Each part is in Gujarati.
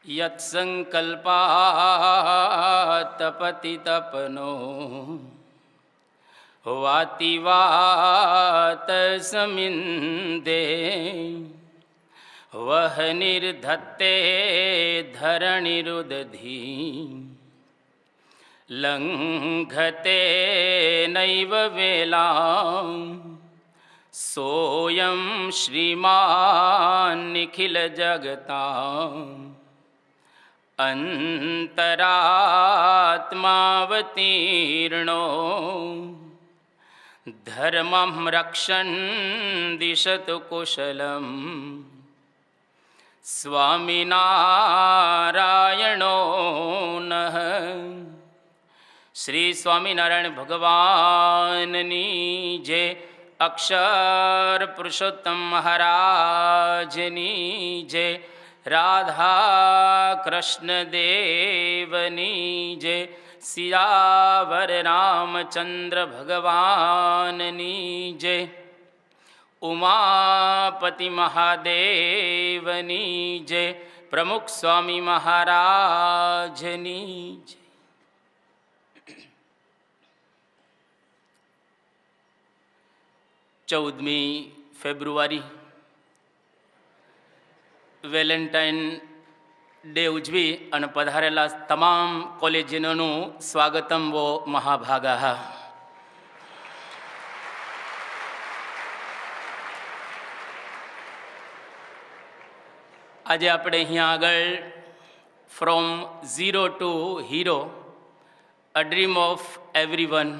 યત્સંકલ્પાત પતિતપનો વાતિવાત સમિંદે વહ નિર્ધત્તે ધરણીરુદધી લંઘતે નૈવ વેલા સોયં શ્રીમાન નિખિલ જગતા અંતરાત્માવતીર્ણો ધર્મં રક્ષન દિશતુ કુશલમ સ્વામિનારાયણો નઃ. શ્રી સ્વામિનારાયણ ભગવાનની જય. અક્ષર પુરુષોત્તમ મહારાજની જય. રાધા કૃષ્ણ દેવની જય. સિયાવર રામચંદ્ર ભગવાનની જય. ઉમાપતિ મહાદેવની જય. પ્રમુખ સ્વામી મહારાજની જય. 14મી ફેબ્રુઆરી વેલેન્ટાઇન ડે ઉજવી અને પધારેલા તમામ કોલેજિયનોનું સ્વાગતમ વો મહાભાગા. આજે આપણે અહીંયા આગળ from zero to hero a dream of everyone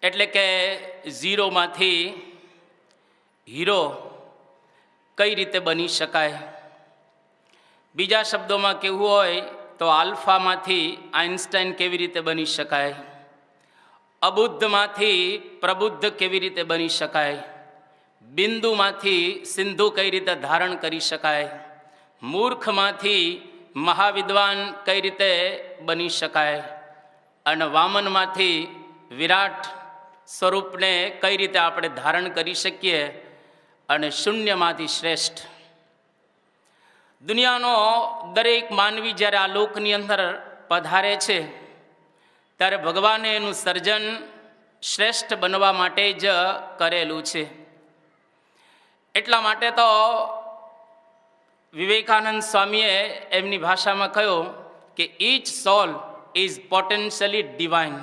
એટલે કે ઝીરોમાંથી હીરો કઈ રીતે બની શકાય. બીજા શબ્દોમાં કહેવું હોય તો આલ્ફામાંથી આઇન્સ્ટાઈન કેવી રીતે બની શકાય, અબુદ્ધમાંથી પ્રબુદ્ધ કેવી રીતે બની શકાય, બિંદુમાંથી સિંધુ કઈ રીતે ધારણ કરી શકાય, મૂર્ખમાંથી મહાવિદ્વાન કઈ રીતે બની શકાય, અને વામનમાંથી વિરાટ સ્વરૂપને કઈ રીતે આપણે ધારણ કરી શકીએ, અને શૂન્યમાંથી શ્રેષ્ઠ. દુનિયાનો દરેક માનવી જ્યારે આ લોકની અંદર પધારે છે ત્યારે ભગવાને એનું સર્જન શ્રેષ્ઠ બનવા માટે જ કરેલું છે. એટલા માટે તો વિવેકાનંદ સ્વામીએ એમની ભાષામાં કહ્યું કે each soul is potentially divine.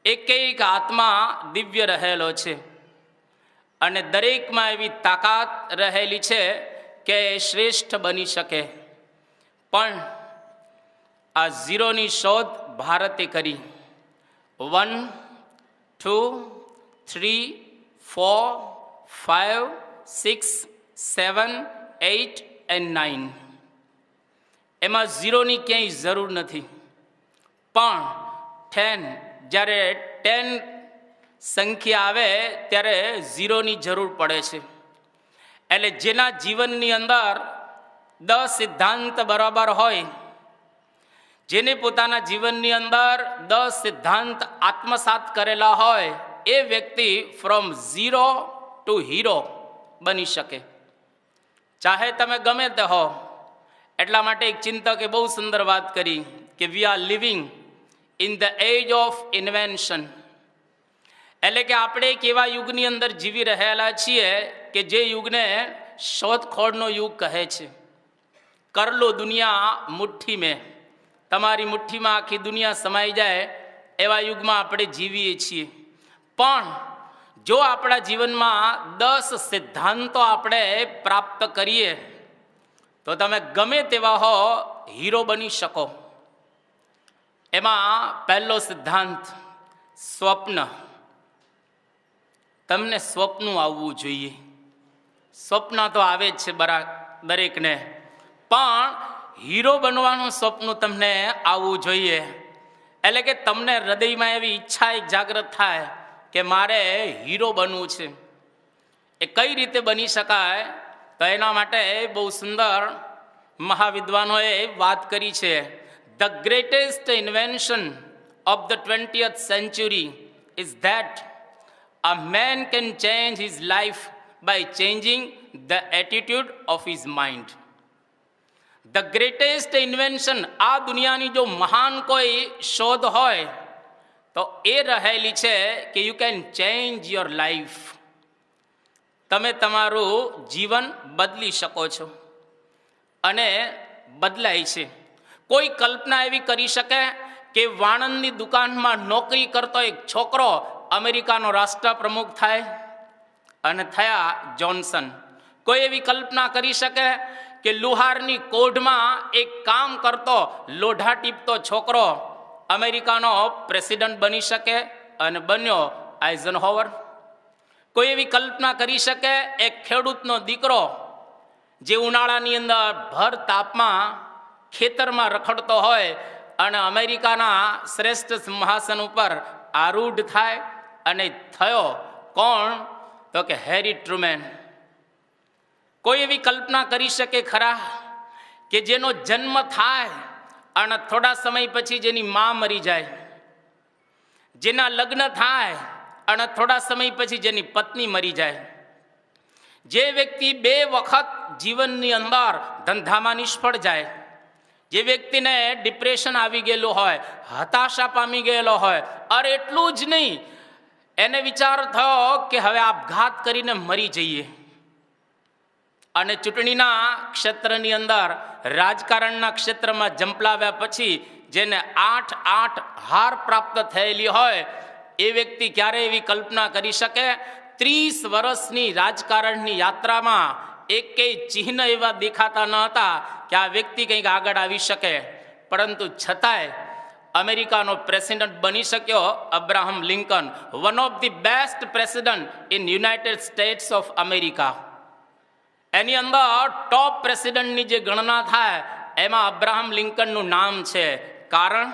એક એક આત્મા દિવ્ય રહેલો છે અને દરેકમાં એવી તાકાત રહેલી છે કે શ્રેષ્ઠ બની શકે. પણ આ ઝીરોની શોધ ભારતે કરી. 1, 2, 3, 4, 5, 6, 7, 8 and 9. એમાં ઝીરોની ક્યાંય જરૂર નથી. પણ 10, જ્યારે 10 સંખ્યા આવે ત્યારે ઝીરોની જરૂર પડે છે. એટલે જેના જીવનની અંદર 10 સિદ્ધાંત બરાબર હોય, જેને પોતાના જીવનની અંદર 10 સિદ્ધાંત આત્મસાત કરેલા હોય, એ વ્યક્તિ ફ્રોમ ઝીરો ટુ હીરો બની શકે. ચાહે તમે ગમે તે હો. એટલા માટે એક ચિંતકે બહુ સુંદર વાત કરી કે we are living in the age of invention. એટલે કે આપણે એક એવા યુગની અંદર જીવી રહેલા છીએ કે જે યુગને શોધખોળનો યુગ કહે છે. કર લો દુનિયા મુઠ્ઠી મેં. તમારી મુઠ્ઠીમાં આખી દુનિયા સમાઈ જાય એવા યુગમાં આપણે જીવીએ છીએ. પણ જો આપણા જીવનમાં 10 સિદ્ધાંતો આપણે પ્રાપ્ત કરીએ તો તમે ગમે તેવા હો હીરો બની શકો. એમાં પહેલો સિદ્ધાંત સ્વપ્ન. તમને સ્વપ્ન આવવું જોઈએ. સ્વપ્ન તો આવે જ છે દરેકને, પણ હીરો બનવાનું સ્વપ્ન તમને આવવું જોઈએ. એટલે કે તમને હૃદયમાં એવી ઈચ્છા એક જાગૃત થાય કે મારે હીરો બનવું છે. એ કઈ રીતે બની શકાય? તો એના માટે બહુ સુંદર મહાવિદ્વાનોએ વાત કરી છે. The greatest invention of the 20th century is that a man can change his life by changing the attitude of his mind. The greatest invention, આ દુનિયાની જો મહાન કોઈ શોધ હોય તો એ રહેલી છે કે you can change your life. તમે તમારું જીવન બદલી શકો છો અને બદલાય છે. કોઈ કલ્પના એવી કરી શકે કે વાણંદની દુકાનમાં નોકરી કરતો એક છોકરો અમેરિકાનો રાષ્ટ્રપ્રમુખ થાય? અને થયા જોન્સન. કોઈ એવી કલ્પના કરી શકે કે લુહારની કોઢમાં એક કામ કરતો લોઢા ટીપતો છોકરો અમેરિકાનો પ્રેસિડન્ટ બની શકે? અને બન્યો આઇઝનહોવર. કોઈ એવી કલ્પના કરી શકે એક ખેડૂતનો દીકરો જે ઉનાળાની અંદર ભર તાપમાં ખેતરમાં રખડતો હોય અને અમેરિકાના શ્રેષ્ઠ સિંહાસન ઉપર આરૂઢ થાય? અને થયો કોણ? તો કે હેરી ટ્રુમેન. કોઈ એવી કલ્પના કરી શકે ખરા કે જેનો જન્મ થાય અને થોડા સમય પછી જેની મા મરી જાય, જેના લગ્ન થાય અને થોડા સમય પછી જેની પત્ની મરી જાય, જે વ્યક્તિ 2 વખત જીવનની અંદર ધંધામાં નિષ્ફળ જાય, જે વ્યક્તિને ડિપ્રેશન આવી ગયેલું હોય, હતાશા પામી ગયેલો હોય, અરે એટલું જ નહીં, એને વિચાર થયો કે હવે આપઘાત કરીને મરી જઈએ. અને ચૂંટણીના ક્ષેત્રની અંદર, રાજકારણના ક્ષેત્રમાં જંપલાવ્યા પછી જેને 8 હાર પ્રાપ્ત થયેલી હોય એ વ્યક્તિ ક્યારે એવી કલ્પના કરી શકે? 30 વર્ષની રાજકારણની યાત્રામાં એકેય ચિહ્ન એવા દેખાતા ન હતા કે આ વ્યક્તિ કંઈક આગળ આવી શકે. પરંતુ છતાંય અમેરિકાનો પ્રેસિડન્ટ બની શક્યો Abraham Lincoln, one of the best president in United States of America. એની અંદર ટોપ પ્રેસિડન્ટની જે ગણના થાય એમાં અબ્રાહમ લિંકનનું નામ છે. કારણ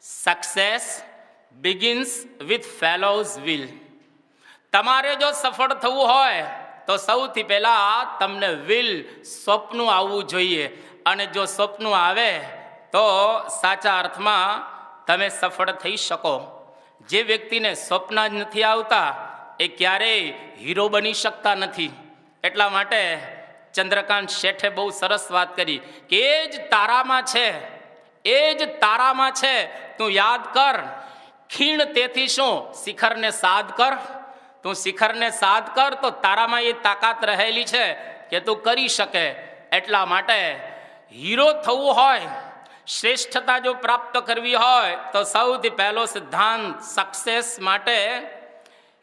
સક્સેસ બિગિન્સ વિથ ફેલોઝ વિલ. તમારે જો સફળ થવું હોય તો સૌથી પહેલા તમને વિલ, સ્વપ્નું આવવું જોઈએ. અને જો સ્વપ્નું આવે તો સાચા અર્થમાં તમે સફળ થઈ શકો. જે વ્યક્તિને સ્વપ્ન જ નથી આવતા એ ક્યારેય હીરો બની શકતા નથી. એટલા માટે ચંદ્રકાંત શેઠે બહુ સરસ વાત કરી કે એ જ તારામાં છે, એ જ તારામાં છે, તું યાદ કર. ખીણ તેથી શું, શિખરને સાધ કર. તું શિખરને સાધ કર તો તારામાં એ તાકાત રહેલી છે કે તું કરી શકે. એટલા માટે હીરો થવું હોય, શ્રેષ્ઠતા જો પ્રાપ્ત કરવી હોય તો સૌથી પહેલો સિદ્ધાંત સક્સેસ માટે,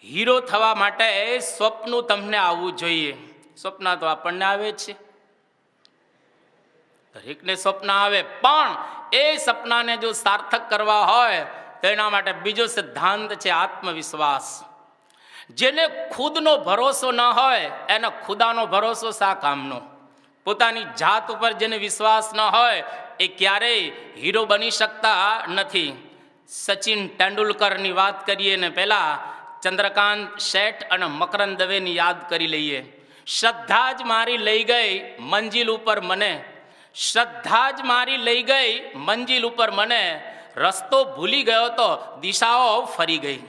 હીરો થવા માટે સ્વપ્નું તમને આવવું જોઈએ. સ્વપ્ન તો આપણને આવે છે, દરેકને સ્વપ્ન આવે, પણ એ સપનાને જો સાર્થક કરવા હોય તો એના માટે બીજો સિદ્ધાંત છે આત્મવિશ્વાસ. જેને ખુદનો ભરોસો ન હોય એને ખુદાનો ભરોસો શા કામનો? પોતાની જાત ઉપર જેને વિશ્વાસ ન હોય એ ક્યારેય હીરો બની શકતા નથી. સચિન તેંડુલકરની વાત કરીએ ને પહેલા ચંદ્રકાંત શેઠ અને મકરંદ દવેની યાદ કરી લઈએ. શ્રદ્ધા જ મારી લઈ ગઈ મંજિલ ઉપર મને, શ્રદ્ધા જ મારી લઈ ગઈ મંજિલ ઉપર મને, રસ્તો ભૂલી ગયો તો દિશાઓ ફરી ગઈ.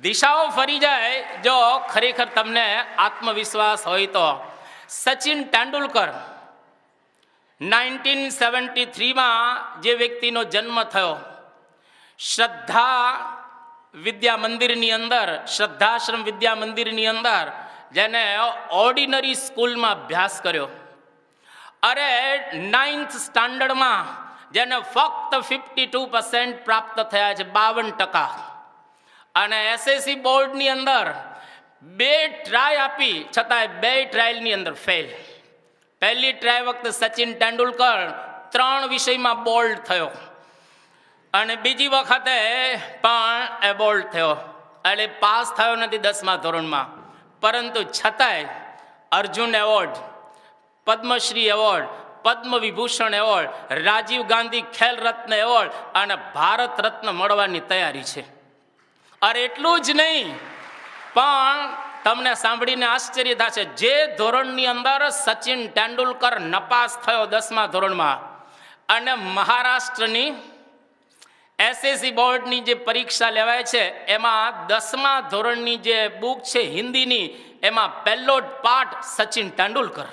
દિશાઓ ફરી જાય જો ખરેખર તમને આત્મવિશ્વાસ હોય તો. સચિન તેંડુલકર 1973માં જે વ્યક્તિનો જન્મ થયો, શ્રદ્ધા વિદ્યા મંદિરની અંદર, શ્રદ્ધાશ્રમ વિદ્યા મંદિરની અંદર જેને ઓર્ડિનરી સ્કૂલમાં અભ્યાસ કર્યો. અરે 9th સ્ટાન્ડર્ડમાં જેને ફક્ત 52% પ્રાપ્ત થયા છે, 52%. અને એસએસસી બોર્ડની અંદર 2 ટ્રાય આપી છતાંય 2 ટ્રાયલની અંદર ફેલ. પહેલી ટ્રાય વખતે સચિન તેંડુલકર 3 વિષયમાં બોલ્ડ થયો અને બીજી વખતે પણ એ બોલ્ડ થયો, એટલે પાસ થયો નથી 10મા ધોરણમાં. પરંતુ છતાંય Arjun award, Padmashri award, Padma Vibhushan award, Rajiv Gandhi Khel Ratna award અને ભારત રત્ન મળવાની તૈયારી છે. અરે એટલું જ નહીં, પણ તમને સાંભળીને આશ્ચર્ય થશે, જે ધોરણની અંદર સચિન તેંડુલકર નપાસ થયો 10મા ધોરણમાં અને મહારાષ્ટ્રની એસએસસી બોર્ડની જે પરીક્ષા લેવાય છે એમાં 10મા ધોરણની જે બુક છે હિન્દીની, એમાં પહેલો જ પાઠ સચિન તેંડુલકર.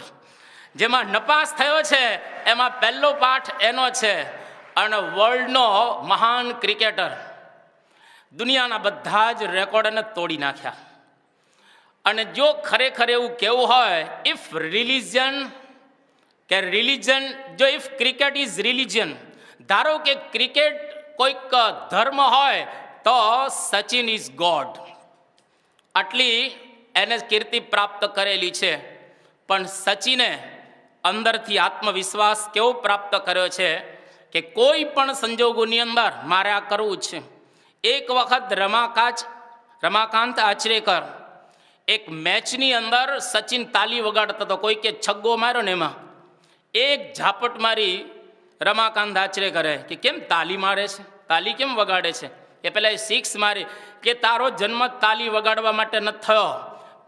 જેમાં નપાસ થયો છે એમાં પહેલો પાઠ એનો છે. અને વર્લ્ડનો મહાન ક્રિકેટર, દુનિયાના બધા જ રેકોર્ડ એને તોડી નાખ્યા. અને જો ખરેખર એવું કેવું હોય, ઇફ રિલિજન જો ઇફ ક્રિકેટ ઇઝ રિલિજન, ધારો કે ક્રિકેટ કોઈક ધર્મ હોય તો સચિન ઇઝ ગોડ. આટલી એને કીર્તિ પ્રાપ્ત કરેલી છે. પણ સચિને અંદરથી આત્મવિશ્વાસ કેવો પ્રાપ્ત કર્યો છે કે કોઈ પણ સંજોગોની અંદર મારે આ કરવું છે. એક વખત રમાકાંત આચરેકર એક મેચની અંદર સચિન તાલી વગાડતો હતો, કોઈ કે છગ્ગો માર્યો ને એમાં એક ઝાપટ મારી રમાકાંત આચરેકરે કે કેમ તાલી મારે છે, તાલી કેમ વગાડે છે? કે પેલા 6 મારી. કે તારો જન્મ તાલી વગાડવા માટે ન થયો,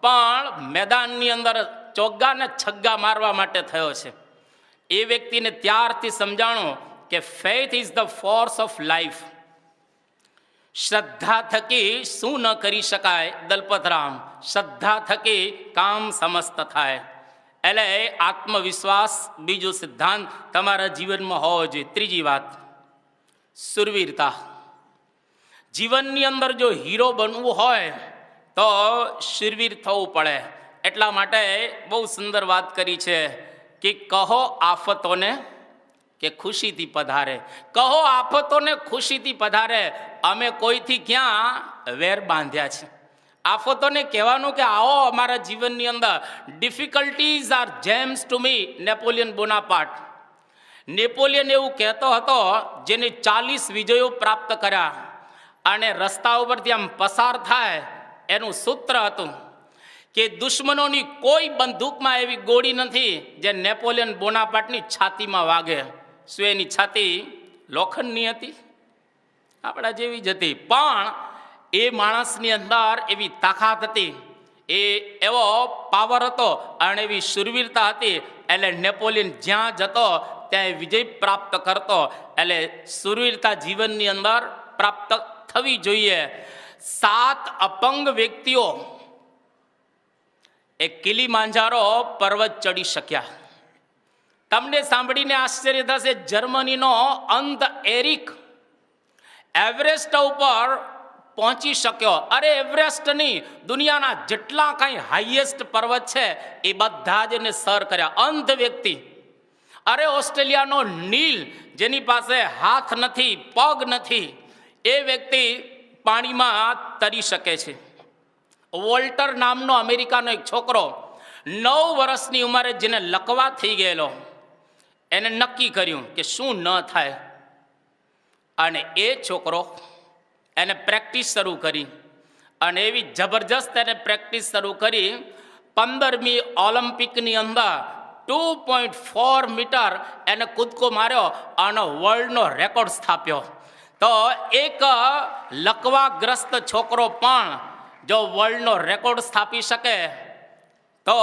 પણ મેદાનની અંદર ચોગ્ગા ને છગ્ગા મારવા માટે થયો છે. એ વ્યક્તિને ત્યારથી સમજાણું કે faith is the force of life. શ્રદ્ધા થકી શું ન કરી શકાય દલપતરામ, શ્રદ્ધા થકી કામ સમસ્ત થાય. એટલે આત્મવિશ્વાસ બીજો સિદ્ધાંત તમારા જીવનમાં હોવો જોઈએ. ત્રીજી વાત, શુરવીરતા. જીવનની અંદર જો હીરો બનવું હોય તો શુરવીર થવું પડે. એટલા માટે બહુ સુંદર વાત કરી છે કે કહો આફતોને કે ખુશીથી પધારે. કહો આફતોને ખુશીથી પધારે. અમે કોઈથી ક્યાં વેર બાંધ્યા છે? આફતોને કહેવાનું કે આવો અમારા જીવનની અંદર. Difficulties are gems to me, Napoleon Bonaparte. Napoleon એવું કહેતો હતો, જેને 40 વિજયો પ્રાપ્ત કર્યા અને રસ્તા ઉપરથી આમ પસાર થાય એનું સૂત્ર હતું કે દુશ્મનોની કોઈ બંદૂકમાં એવી ગોળી નથી જે નેપોલિયન બોનાપાર્ટની છાતીમાં વાગે. શું એની છાતી લોખંડની હતી? આપણા જેવી જ હતી. પણ એ માણસની અંદર એવી તાકાત હતી, એ એવો પાવર હતો અને એવી શુરવીરતા હતી. એટલે નેપોલિયન જ્યાં જતો ત્યાં વિજય પ્રાપ્ત કરતો. એટલે શુરવીરતા જીવનની અંદર પ્રાપ્ત થવી જોઈએ. 7 અપંગ વ્યક્તિઓ એ કિલીમાંજારો પર્વત ચડી શક્યા. તમને સાંભળીને આશ્ચર્ય થશે, જર્મનીનો અંધ એરિક એવરેસ્ટ ઉપર પહોંચી શક્યો. અરે એવરેસ્ટ નહીં, દુનિયાના જેટલા કાંઈ હાઈએસ્ટ પર્વત છે એ બધા જ એને સર કર્યા. અંધ વ્યક્તિ. અરે ઓસ્ટ્રેલિયાનો નીલ, જેની પાસે હાથ નથી, પગ નથી, એ વ્યક્તિ પાણીમાં તરી શકે છે. વોલ્ટર નામનો અમેરિકાનો એક છોકરો 9 વર્ષની ઉંમરે જેને લકવા થઈ ગયેલો, એને નક્કી કર્યું કે શું ન થાય. અને એ છોકરો એને પ્રેક્ટિસ શરૂ કરી અને એવી જબરજસ્ત એને પ્રેક્ટિસ શરૂ કરી. 15મી ઓલિમ્પિકની અંદર 2.4 મીટર એને કૂદકો માર્યો અને વર્લ્ડનો રેકોર્ડ સ્થાપ્યો. તો એક લકવાગ્રસ્ત છોકરો પણ જો વર્લ્ડનો રેકોર્ડ સ્થાપી શકે તો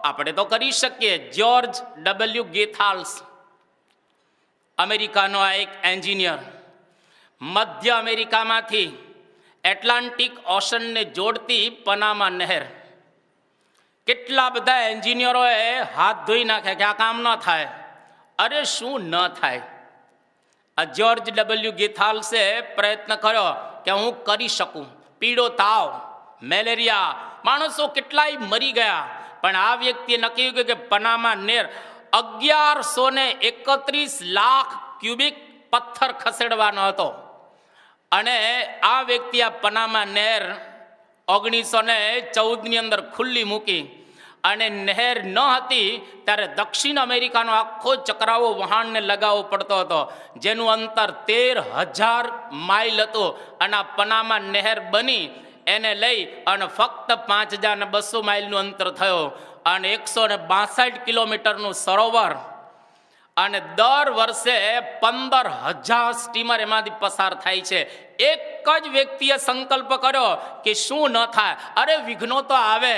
આપણે તો કરી શકીએ. જ્યોર્જ ડબલ્યુ ગેથાલ્સ, અમેરિકાનો આ એક એન્જિનિયર, મધ્ય અમેરિકામાંથી એટલાન્ટિક ઓશનને જોડતી પનામા નહેર. કેટલા બધા એન્જિનિયરોએ હાથ ધોઈ નાખ્યા કે આ કામ ન થાય. અરે શું ન થાય? આ જ્યોર્જ ડબલ્યુ ગેથાલ્સે પ્રયત્ન કર્યો કે હું કરી શકું. પીળો તાવ, મેલેરિયા, માણસો કેટલાય મરી ગયા. પણ આ વ્યક્તિએ નક્કી કર્યું કે પનામા નહેર 1131 લાખ ક્યુબિક પથ્થર ખસેડવાનો હતો. અને આ વ્યક્તિ આ પનામા નહેર 1914ની અંદર ખુલ્લી મૂકી. અને નહેર ન હતી ત્યારે દક્ષિણ અમેરિકાનો આખો ચક્રાવો વહાણને લગાવવો પડતો હતો, જેનું અંતર 13,000 માઇલ હતું. અને આ પનામા નહેર બની એને લઈ અને ફક્ત 5,200 માઇલનું અંતર થયો. અને 162 કિલોમીટરનું સરોવર. અને દર વર્ષે 15,000 સ્ટીમર એમાંથી પસાર થાય છે. એક જ વ્યક્તિએ સંકલ્પ કર્યો કે શું ન થાય? અરે વિઘ્નો તો આવે,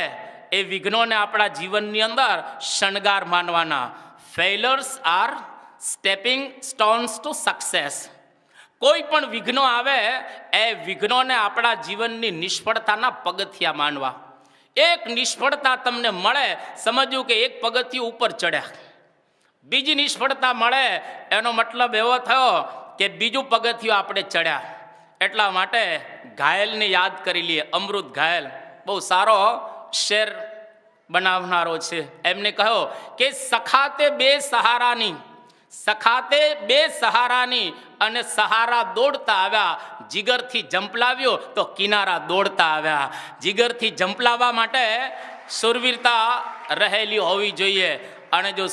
એ વિઘ્નોને આપણા જીવનની અંદર શણગાર માનવાના. Failures are stepping stones to success. કોઈ પણ વિઘ્નો આવે એ વિઘ્નોને આપણા જીવનની નિષ્ફળતાના પગથિયા માનવા. એક નિષ્ફળતા તમને મળે, સમજવું કે એક પગથિયું ઉપર ચડ્યા. બીજી નિષ્ફળતા મળે એનો મતલબ એવો થયો કે બીજું પગથિયું આપણે ચડ્યા. એટલા માટે ઘાયલને યાદ કરી લઈએ. અમૃત ઘાયલ બહુ સારો શેર બનાવનારો છે. એમને કહ્યો કે સખાતે બે સહારાની અને સહારા દોડતા આવ્યા, જીગરથી ઝંપલાવ્યો તો કિનારા દોડતા આવ્યા. જીગરથી ઝંપલાવવા માટે સુરવીરતા રહેલી હોવી જોઈએ, અને જો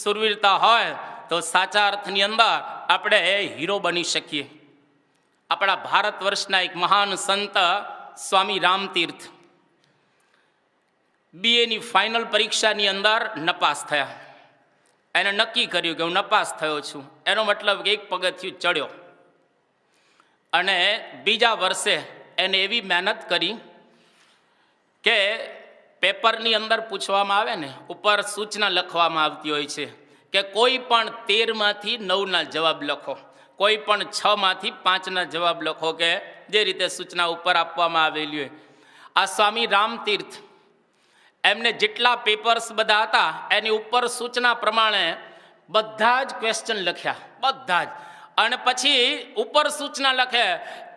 સુરવીરતા હોય તો સાચા અર્થની અંદર આપણે હીરો બની શકીએ. આપણા ભારત વર્ષના એક મહાન સંત સ્વામી રામતીર્થ બીએની ફાઇનલ પરીક્ષાની અંદર નપાસ થયા. એને નક્કી કર્યું કે હું નપાસ થયો છું. એનો મતલબ કે એક પગથિયું ચડ્યો. અને બીજા વર્ષે એને એવી મહેનત કરી કે પેપરની અંદર પૂછવામાં આવે ને, ઉપર સૂચના લખવામાં આવતી હોય છે કે કોઈ પણ 13માંથી 9ના જવાબ લખો, કોઈ પણ 6માંથી 5ના જવાબ લખો, કે જે રીતે સૂચના ઉપર આપવામાં આવેલી હોય. આ સ્વામી રામતીર્થ એમને જેટલા પેપર્સ બધા હતા એની ઉપર સૂચના પ્રમાણે બધા જ ક્વેશ્ચન લખ્યા, બધા જ. અને પછી ઉપર સૂચના લખે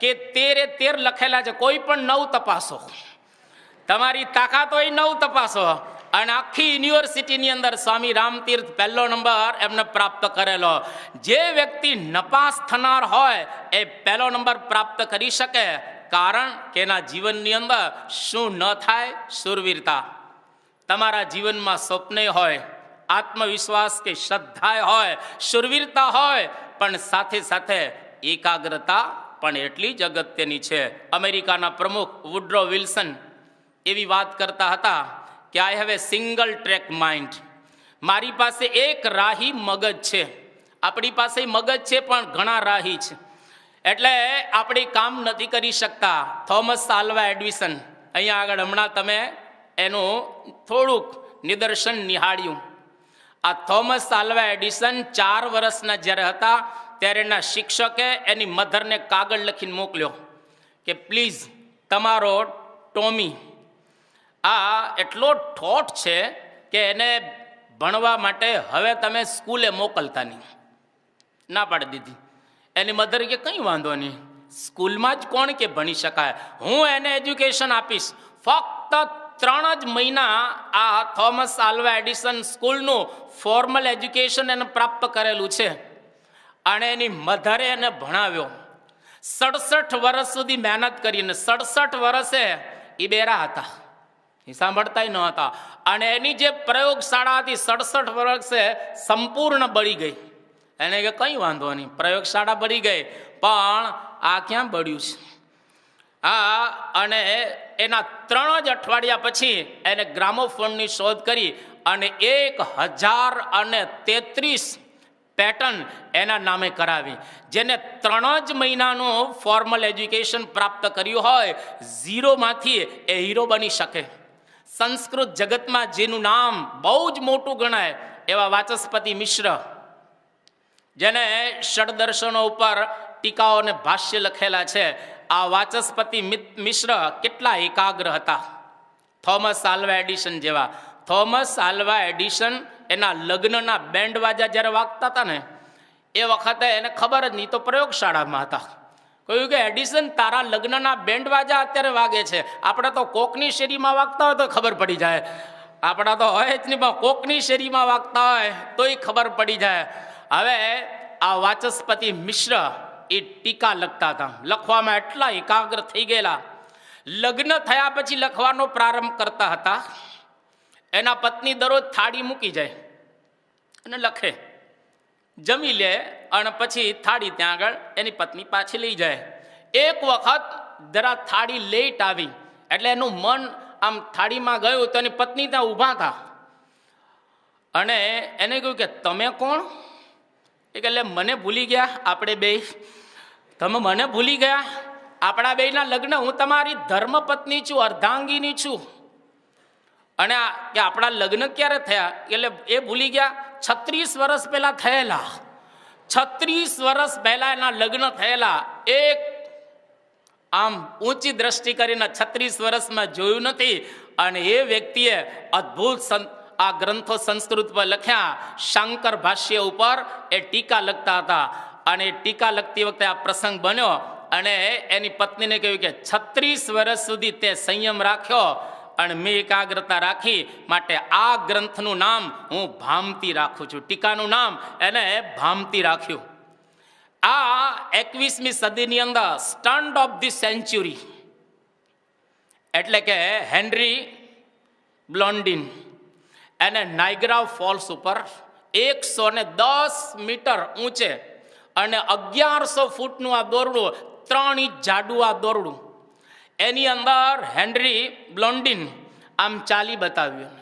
કે 13 લખેલા છે, કોઈ પણ 9 તપાસો, તમારી તાકાત હોય 9 તપાસો. અને આખી યુનિવર્સિટીની અંદર સ્વામી રામતીર્થ પહેલો નંબર એમને પ્રાપ્ત કરેલો. જે વ્યક્તિ નપાસ થનાર હોય એ પહેલો નંબર પ્રાપ્ત કરી શકે, કારણ કે એના જીવનની અંદર શું ન થાય? સુરવીરતા. તમારા જીવનમાં સ્વપ્ન હોય, આત્મવિશ્વાસ કે શ્રદ્ધા હોય, શુરવીરતા હોય, પણ સાથે સાથે એકાગ્રતા પણ એટલી જ અગત્યની છે. અમેરિકાના પ્રમુખ વુડ્રો વિલ્સન એવી વાત કરતા હતા કે I have a single track mind. મારી પાસે એક રાહી મગજ છે. આપણી પાસે મગજ છે પણ ઘણા રાહી છે, એટલે આપણે કામ નથી કરી શકતા. થોમસ આલ્વા એડિસન, અહીંયા આગળ હમણાં તમે એનું થોડુંક નિદર્શન નિહાળ્યું. આ થોમસ આલ્વા એડિસન 4 વર્ષના જ્યારે હતા ત્યારે એના શિક્ષકે એની મધરને કાગળ લખીને મોકલ્યો કે પ્લીઝ તમારો ટોમી આ એટલો ઠોઠ છે કે એને ભણવા માટે હવે તમે સ્કૂલે મોકલતા નહીં. ના પાડી દીધી. એની મધર કે કંઈ વાંધો નહીં, સ્કૂલમાં જ કોણ કે ભણી શકાય, હું એને એજ્યુકેશન આપીશ. ફક્ત 3 જ મહિના આ થોમસ આલ્વા એડિસન સ્કૂલનું ફોર્મલ એજ્યુકેશન એને પ્રાપ્ત કરેલું છે, અને એની મધરે એને ભણાવ્યો. 67 વર્ષ સુધી મહેનત કરીને 67 વર્ષે એ બેરા હતા, એ સાંભળતા ન હતા. અને એની જે પ્રયોગશાળા હતી 67 વર્ષે સંપૂર્ણ બળી ગઈ. એને કે કંઈ વાંધો નહીં, પ્રયોગશાળા બળી ગઈ, પણ આ ક્યાં બળ્યું છે? અને એના 3 જ અઠવાડિયા પછી એને ગ્રામોફોનની શોધ કરી અને 1033 પેટર્ન એના નામે કરાવી. જેને 3 જ મહિનાનું ફોર્મલ એજ્યુકેશન પ્રાપ્ત કર્યું હોય, ઝીરોમાંથી એ હીરો બની શકે. સંસ્કૃત જગતમાં જેનું નામ બહુ જ મોટું ગણાય એવા વાચસ્પતિ મિશ્ર, જેને ષડદર્શનો ઉપર ટીકાઓ અને ભાષ્ય લખેલા છે, આ વાચસ્પતિ મિશ્ર કેટલા એકાગ્ર હતા. થોમસ આલ્વા એડિસન જેવા. થોમસ આલ્વા એડિસન એના લગ્નના બેન્ડ વાજા જ્યારે વાગતા હતા ને, એ વખતે એને ખબર જ નહીં, તો પ્રયોગશાળામાં હતા. કહ્યું કે એડિસન તારા લગ્નના બેન્ડ વાજા અત્યારે વાગે છે, આપણે તો કોકની શેરીમાં વાગતા હોય તો ખબર પડી જાય, આપણા તો હોય જ નહીં, પણ કોકની શેરીમાં વાગતા હોય તોય ખબર પડી જાય. હવે આ વાચસ્પતિ મિશ્ર એ ટીકા લખતા હતા, લખવામાં એટલા એકાગ્ર થઈ ગયેલા. લગ્ન થયા પછી લખવાનો પ્રારંભ કરતા હતા. એના પત્ની દરરોજ થાળી મૂકી જાય અને લખે, જમી લે અને પછી થાળી ત્યાં આગળ એની પત્ની પાછી લઈ જાય. એક વખત જરા થાળી લેટ આવી એટલે એનું મન આમ થાળીમાં ગયું, તો એની પત્ની ત્યાં ઊભા હતા અને એને કહ્યું કે તમે કોણ? એ કે મને ભૂલી ગયા આપણે બે, તમે મને ભૂલી ગયા, આપણા બેના લગ્ન, હું તમારી ધર્મપત્ની છું, અર્ધાંગીની છું. અને કે આપણા લગ્ન ક્યારે થયા? એટલે એ ભૂલી ગયા, 36 વર્ષ પહેલા થયેલા. 36 વર્ષ પહેલા એના લગ્ન થયેલા. એક આમ ઊંચી દ્રષ્ટિ કરીને 36 વર્ષમાં જોયું નથી. અને એ વ્યક્તિએ આ ગ્રંથો સંસ્કૃત પર લખ્યા, શાંકર ભાષ્ય ઉપર એ ટીકા લખતા હતા. અને ટીકા લખતી વખતે આ પ્રસંગ બન્યો અને એની પત્નીને કહ્યું કે 36 વર્ષ સુધી તે સંયમ રાખ્યો અને મેં એકાગ્રતા રાખી, માટે આ ગ્રંથનું નામ હું ભામતી રાખું છું. ટીકાનું નામ એને ભામતી રાખ્યું. આ 21મી સદીની અંદર સ્ટન્ટ ઓફ ધી સેન્ચુરી એટલે કે હેનરી બ્લોન્ડિન એને નાયગ્રા ફોલ્સ ઉપર 110 મીટર ઊંચે અને 1100 ફૂટનું આ દોરડું, 3 ઇંચ જાડું આ દોરડું, એની અંદર હેનરી બ્લોન્ડિન આમ ચાલી બતાવ્યું.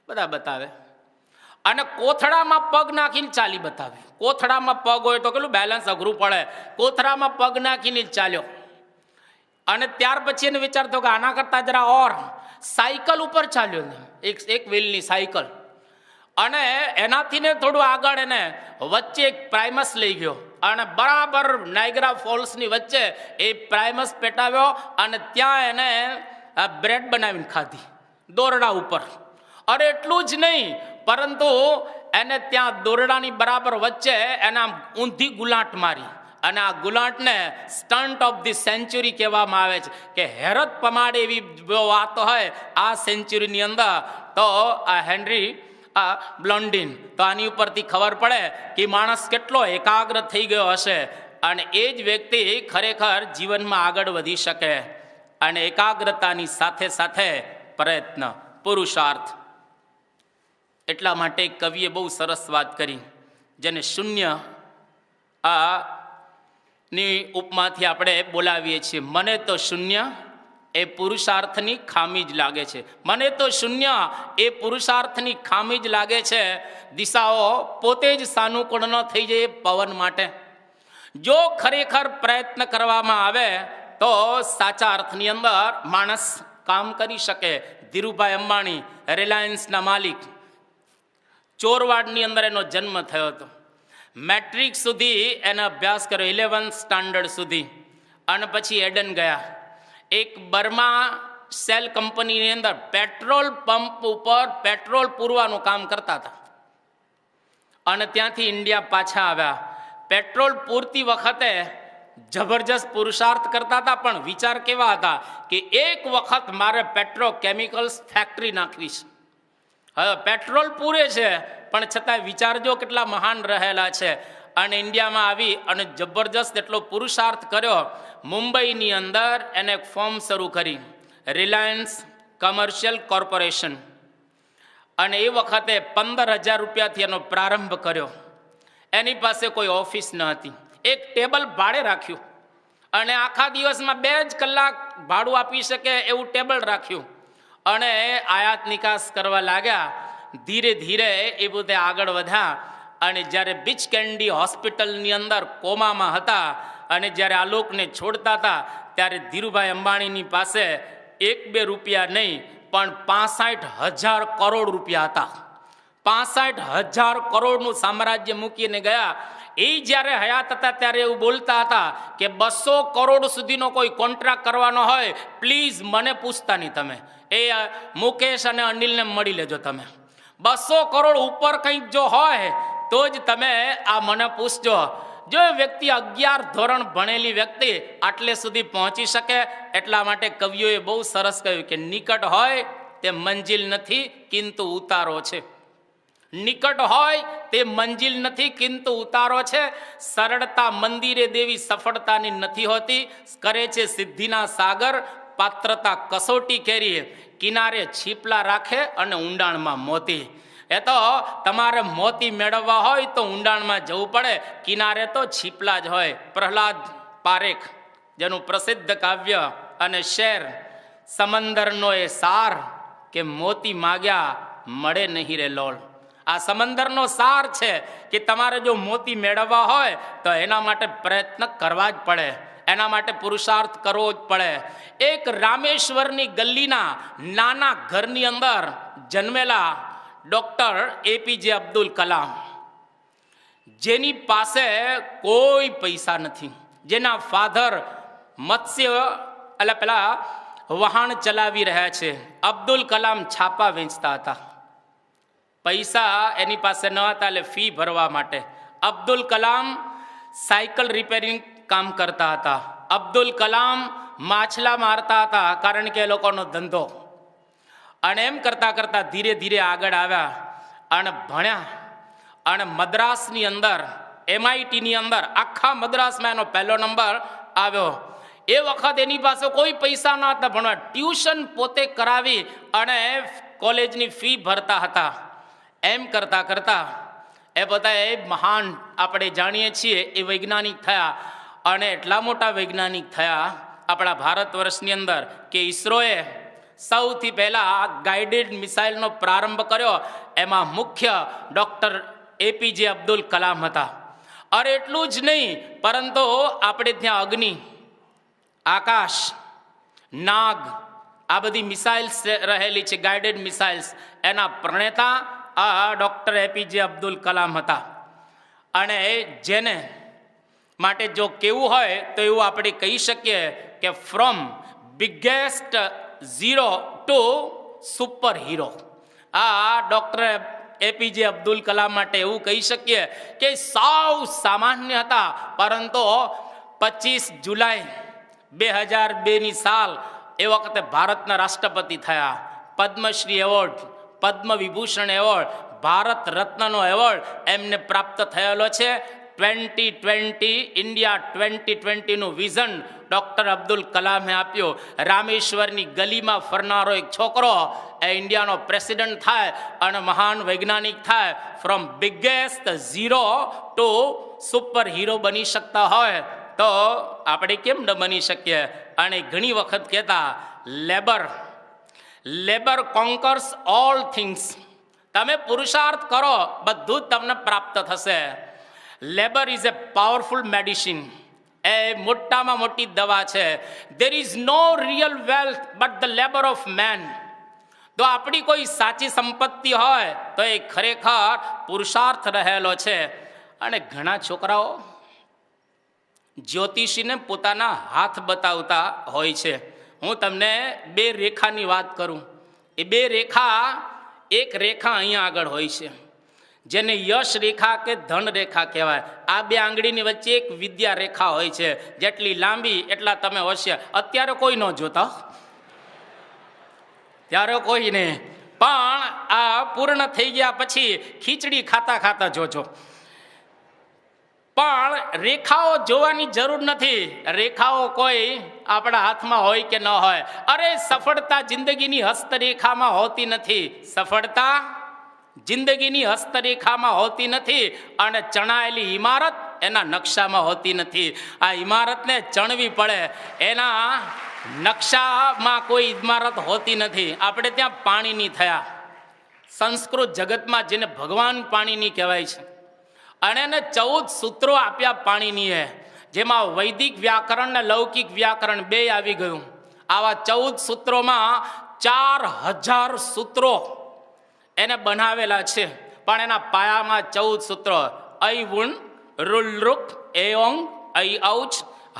બધા બતાવે અને કોથળામાં પગ નાખીને ચાલી બતાવ્યું. કોથળામાં પગ હોય તો કેટલું બેલેન્સ અઘરું પડે, કોથળામાં પગ નાખીને ચાલ્યો. અને ત્યાર પછી એને વિચાર થયો કે આના કરતા જરા ઓર સાયકલ ઉપર ચાલ્યો, એક વ્હીલની સાયકલ. અને એનાથી ને થોડું આગળ એને વચ્ચે એક પ્રાઇમસ લઈ ગયો અને બરાબર નાયગ્રા ફોલ્સની વચ્ચે એ પ્રાઇમસ પેટાવ્યો અને ત્યાં એને બ્રેડ બનાવીને ખાધી દોરડા ઉપર. અરે એટલું જ નહીં, પરંતુ એને ત્યાં દોરડાની બરાબર વચ્ચે એને આમ ઊંધી ગુલાટ મારી અને આ ગુલાટને સ્ટન્ટ ઓફ ધી સેન્ચુરી કહેવામાં આવે છે. કે હેરત પમાડે એવી વાત હોય આ સેન્ચુરીની અંદર તો આ હેનરી બ્લોન્ડિન, તો આની ઉપરથી ખબર પડે કે માણસ કેટલો એકાગ્ર થઈ ગયો હશે અને એ જ વ્યક્તિ ખરેખર જીવનમાં આગળ વધી શકે. અને એકાગ્રતાની સાથે સાથે પ્રયત્ન, પુરુષાર્થ. એટલા માટે કવિએ બહુ સરસ વાત કરી, જેને શૂન્ય ની ઉપમાથી આપણે બોલાવીએ છીએ. મને તો શૂન્ય એ પુરુષાર્થની ખામી જ લાગે છે. મને તો શૂન્ય એ પુરુષાર્થની ખામી જ લાગે છે. દિશાઓ પોતે જ સાનુકૂળ ન થઈ જાય પવન માટે. જો ખરેખર પ્રયત્ન કરવામાં આવે તો સાચા અર્થની અંદર માણસ કામ કરી શકે. ધીરુભાઈ અંબાણી, રિલાયન્સના માલિક, ચોરવાડની અંદર એનો જન્મ થયો હતો. મેટ્રિક સુધી એને અભ્યાસ કર્યો, 11th સ્ટાન્ડર્ડ સુધી, અને પછી એડન ગયા. એક બર્મા સેલ કંપનીની અંદર પેટ્રોલ પંપ ઉપર પેટ્રોલ પૂરવાનું કામ કરતા હતા અને ત્યાંથી ઇન્ડિયા પાછા આવ્યા. પેટ્રોલ પૂરતી વખતે જબરજસ્ત પુરુષાર્થ કરતા હતા, પણ વિચાર કેવા હતા કે એક વખત મારે પેટ્રોકેમિકલ્સ ફેક્ટરી નાખવી છે. હવે પેટ્રોલ પૂરે છે પણ છતાં વિચારજો કેટલા મહાન રહેલા છે. અને ઇન્ડિયામાં આવી અને જબરજસ્ત એટલો પુરુષાર્થ કર્યો. મુંબઈની અંદર એને એક ફોર્મ શરૂ કરી, રિલાયન્સ કમર્શિયલ કોર્પોરેશન, અને એ વખતે 15,000 રૂપિયાથી એનો પ્રારંભ કર્યો. એની પાસે કોઈ ઓફિસ ન હતી, એક ટેબલ ભાડે રાખ્યું અને આખા દિવસમાં 2 જ કલાક ભાડું આપી શકે એવું ટેબલ રાખ્યું અને આયાત નિકાસ કરવા લાગ્યા. ધીરે ધીરે એ બધે આગળ વધ્યા અને જ્યારે બીચ કેન્ડી હોસ્પિટલની અંદર કોમામાં હતા અને જ્યારે આ લોકને છોડતા હતા ત્યારે ધીરુભાઈ અંબાણીની પાસે 1-2 રૂપિયા નહીં પણ 65,000 કરોડ રૂપિયા હતા. 65,000 કરોડનું સામ્રાજ્ય મૂકીને ગયા. એ જ્યારે હયાત હતા ત્યારે એવું બોલતા હતા કે 200 કરોડ સુધીનો કોઈ કોન્ટ્રાક્ટ કરવાનો હોય પ્લીઝ મને પૂછતા નહીં, તમે એ મુકેશ અને અનિલને મળી લેજો. તમે 200 કરોડ ઉપર કંઈક જો હોય તો જ તમે આ મને પૂછજો. જો વ્યક્તિ 11 ધોરણ ભણેલી વ્યક્તિ આટલે સુધી પહોંચી શકે. એટલા માટે કવિઓએ બહુ સરસ કહ્યું કે નિકટ હોય તે મંજિલ નથી કિંતુ ઉતારો છે. નિકટ હોય તે મંજિલ નથી કિંતુ ઉતારો છે. સરળતા મંદિરે દેવી સફળતાની નથી હોતી, કરે છે સિદ્ધિના સાગર. પાત્રતા કસોટી કેરી, કિનારે છીપલા રાખે અને ઊંડાણમાં મોતી. એ તો તમારે મોતી મેળવવા હોય તો ઊંડાણમાં જવું પડે, કિનારે તો છીપલા જ હોય. પ્રહલાદ પારેખ, જેનું પ્રસિદ્ધ કાવ્ય અને શેર સમંદરનો એ સાર કે મોતી માગ્યા મળે નહીં રે લોલ. આ સમંદરનો સાર છે કે તમારે જો મોતી મેળવવા હોય તો એના માટે પ્રયત્ન કરવા જ પડે, એના માટે પુરુષાર્થ કરવો જ પડે. એક રામેશ્વરની ગલીના નાના ઘરની અંદર જન્મેલા ડૉક્ટર એપીજે અબ્દુલ કલામ, જેની પાસે કોઈ પૈસા નથી, જેના ફાધર મત્સ્ય એટલે પેલા વહાણ ચલાવી રહ્યા છે. અબ્દુલ કલામ છાપા વેચતા હતા. પૈસા એની પાસે ન હતા, એટલે ફી ભરવા માટે અબ્દુલ કલામ સાયકલ રિપેરિંગ કામ કરતા હતા. અબ્દુલ કલામ માછલા મારતા હતા, કારણ કે એ લોકોનો ધંધો. અને એમ કરતાં કરતાં ધીરે ધીરે આગળ આવ્યા અને ભણ્યા. અને મદ્રાસની અંદર, MITની અંદર આખા મદ્રાસમાં એનો પહેલો નંબર આવ્યો. એ વખત એની પાસે કોઈ પૈસા ન હતા ભણવા, ટ્યુશન પોતે કરાવી અને કોલેજની ફી ભરતા હતા. એમ કરતાં કરતાં એ બધા એ મહાન, આપણે જાણીએ છીએ, એ વૈજ્ઞાનિક થયા. અને એટલા મોટા વૈજ્ઞાનિક થયા આપણા ભારત વર્ષની અંદર કે ઈસરોએ સૌથી પહેલાં ગાઇડેડ મિસાઇલનો પ્રારંભ કર્યો. એમાં મુખ્ય ડૉક્ટર APJ અબ્દુલ કલામ હતા. અરે એટલું જ નહીં, પરંતુ આપણે ત્યાં અગ્નિ, આકાશ, નાગ, આ બધી મિસાઇલ્સ રહેલી છે, ગાઇડેડ મિસાઇલ્સ, એના પ્રણેતા આ ડૉક્ટર APJ અબ્દુલ કલામ હતા. અને જેને માટે જો કેવું હોય તો એવું આપણે કહી શકીએ કે from biggest zero two super hero. આ ડૉક્ટર APJ અબ્દુલ કલામ માટે એવું કહી શકીએ કે સાવ સામાન્ય હતા, પરંતુ 25 જુલાઈ 2002ની સાલ એ વખતે ભારતના રાષ્ટ્રપતિ થયા. Padmashri award, Padma Vibhushan award, Bharat રત્નનો award એમને પ્રાપ્ત થયેલો છે. 2020 ઇન્ડિયા 2020નું વિઝન ડૉક્ટર અબ્દુલ કલામે આપ્યું. રામેશ્વરની ગલીમાં ફરનારો એક છોકરો એ ઇન્ડિયાનો પ્રેસિડન્ટ થાય અને મહાન વૈજ્ઞાનિક થાય. From biggest zero two super hero બની શકતા હોય તો આપણે કેમ ન બની શકીએ? અને ઘણી વખત કહેતા લેબર કોન્કર્સ ઓલ થિંગ્સ. તમે પુરુષાર્થ કરો, બધું જ તમને પ્રાપ્ત થશે. Labour is a powerful medicine. એ મોટામાં મોટી દવા છે. There is no real wealth but the labour of man. તો આપણી કોઈ સાચી સંપત્તિ હોય તો એ ખરેખર પુરુષાર્થ રહેલો છે. અને ઘણા છોકરાઓ જ્યોતિષીને પોતાના હાથ બતાવતા હોય છે. હું તમને 2 રેખાની વાત કરું. એ 2 રેખા, એક રેખા અહીંયા આગળ હોય છે જેને યશ રેખા કે ધન રેખા કહેવાય. આ 2 આંગળીની વચ્ચે એક વિદ્યા રેખા હોય છે. જેટલી લાંબી એટલા તમે હોશિયાર. અત્યારે કોઈ ન જોતા, ત્યારે કોઈ નહીં, પણ આ પૂર્ણ થઈ ગયા પછી ખીચડી ખાતા ખાતા જોજો. પણ રેખાઓ જોવાની જરૂર નથી. રેખાઓ કોઈ આપણા હાથમાં હોય કે ન હોય. અરે સફળતા જિંદગીની હસ્તરેખામાં હોતી નથી. સફળતા જિંદગીની હસ્તરેખામાં હોતી નથી. અને ચણાયેલી ઇમારત એના નકશામાં હોતી નથી. આ ઇમારતને ચણવી પડે, એના નકશામાં કોઈ ઇમારત હોતી નથી. આપણે ત્યાં પાણીની થયા. સંસ્કૃત જગતમાં જેને ભગવાન પાણીની કહેવાય છે, અને એને 14 સૂત્રો આપ્યા પાણીનીએ, જેમાં વૈદિક વ્યાકરણ ને લૌકિક વ્યાકરણ 2 આવી ગયું. આવા 14 સૂત્રોમાં 4000 સૂત્રો એને બનાવેલા છે. પણ એના પાયામાં 14 સૂત્રો: ઐ વુણ રુલૃક એઓંગ ઐ ઔચ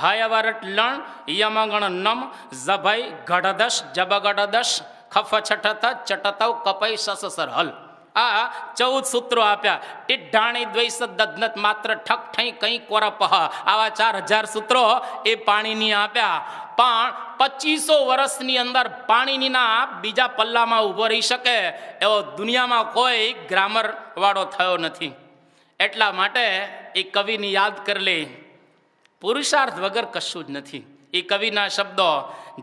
હયવરટ લણ યમગણ નમ ઝભય ગઢદશ જબગઢદશ ખફ છઠત ચટતવ કપય સસસર હલ. આ 14 સૂત્રો આપ્યા. ટિઢાણી દ્વૈસ દધનત માત્ર ઠક ઠઈ કઈ કોરપહ. આવા 4000 સૂત્રો એ પાણીની આપ્યા. પણ 2500 વર્ષની અંદર પાણીનીના બીજા પલ્લામાં ઊભો રહી શકે એવો દુનિયામાં કોઈ ગ્રામર વાળો થયો નથી. એટલા માટે એ કવિની યાદ કરી લે, પુરુષાર્થ વગર કશું જ નથી. એ કવિના શબ્દો: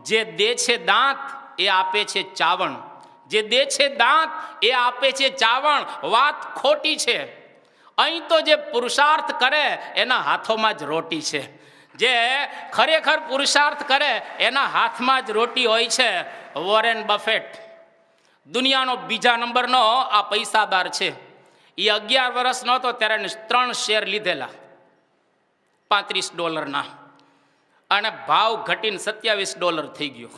જે દે છે દાંત એ આપે છે ચાવણ, જે દે છે દાંત એ આપે છે ચાવણ. વાત ખોટી છે. અહીં તો જે પુરુષાર્થ કરે એના હાથોમાં જ રોટી છે. જે ખરેખર પુરુષાર્થ કરે એના હાથમાં જ રોટી હોય છે. વોરેન બફેટ દુનિયાનો બીજા નંબરનો આ પૈસાદાર છે. એ 11 વર્ષનો હતો ત્યારે 3 શેર લીધેલા $35 અને ભાવ ઘટીને $27 થઈ ગયો.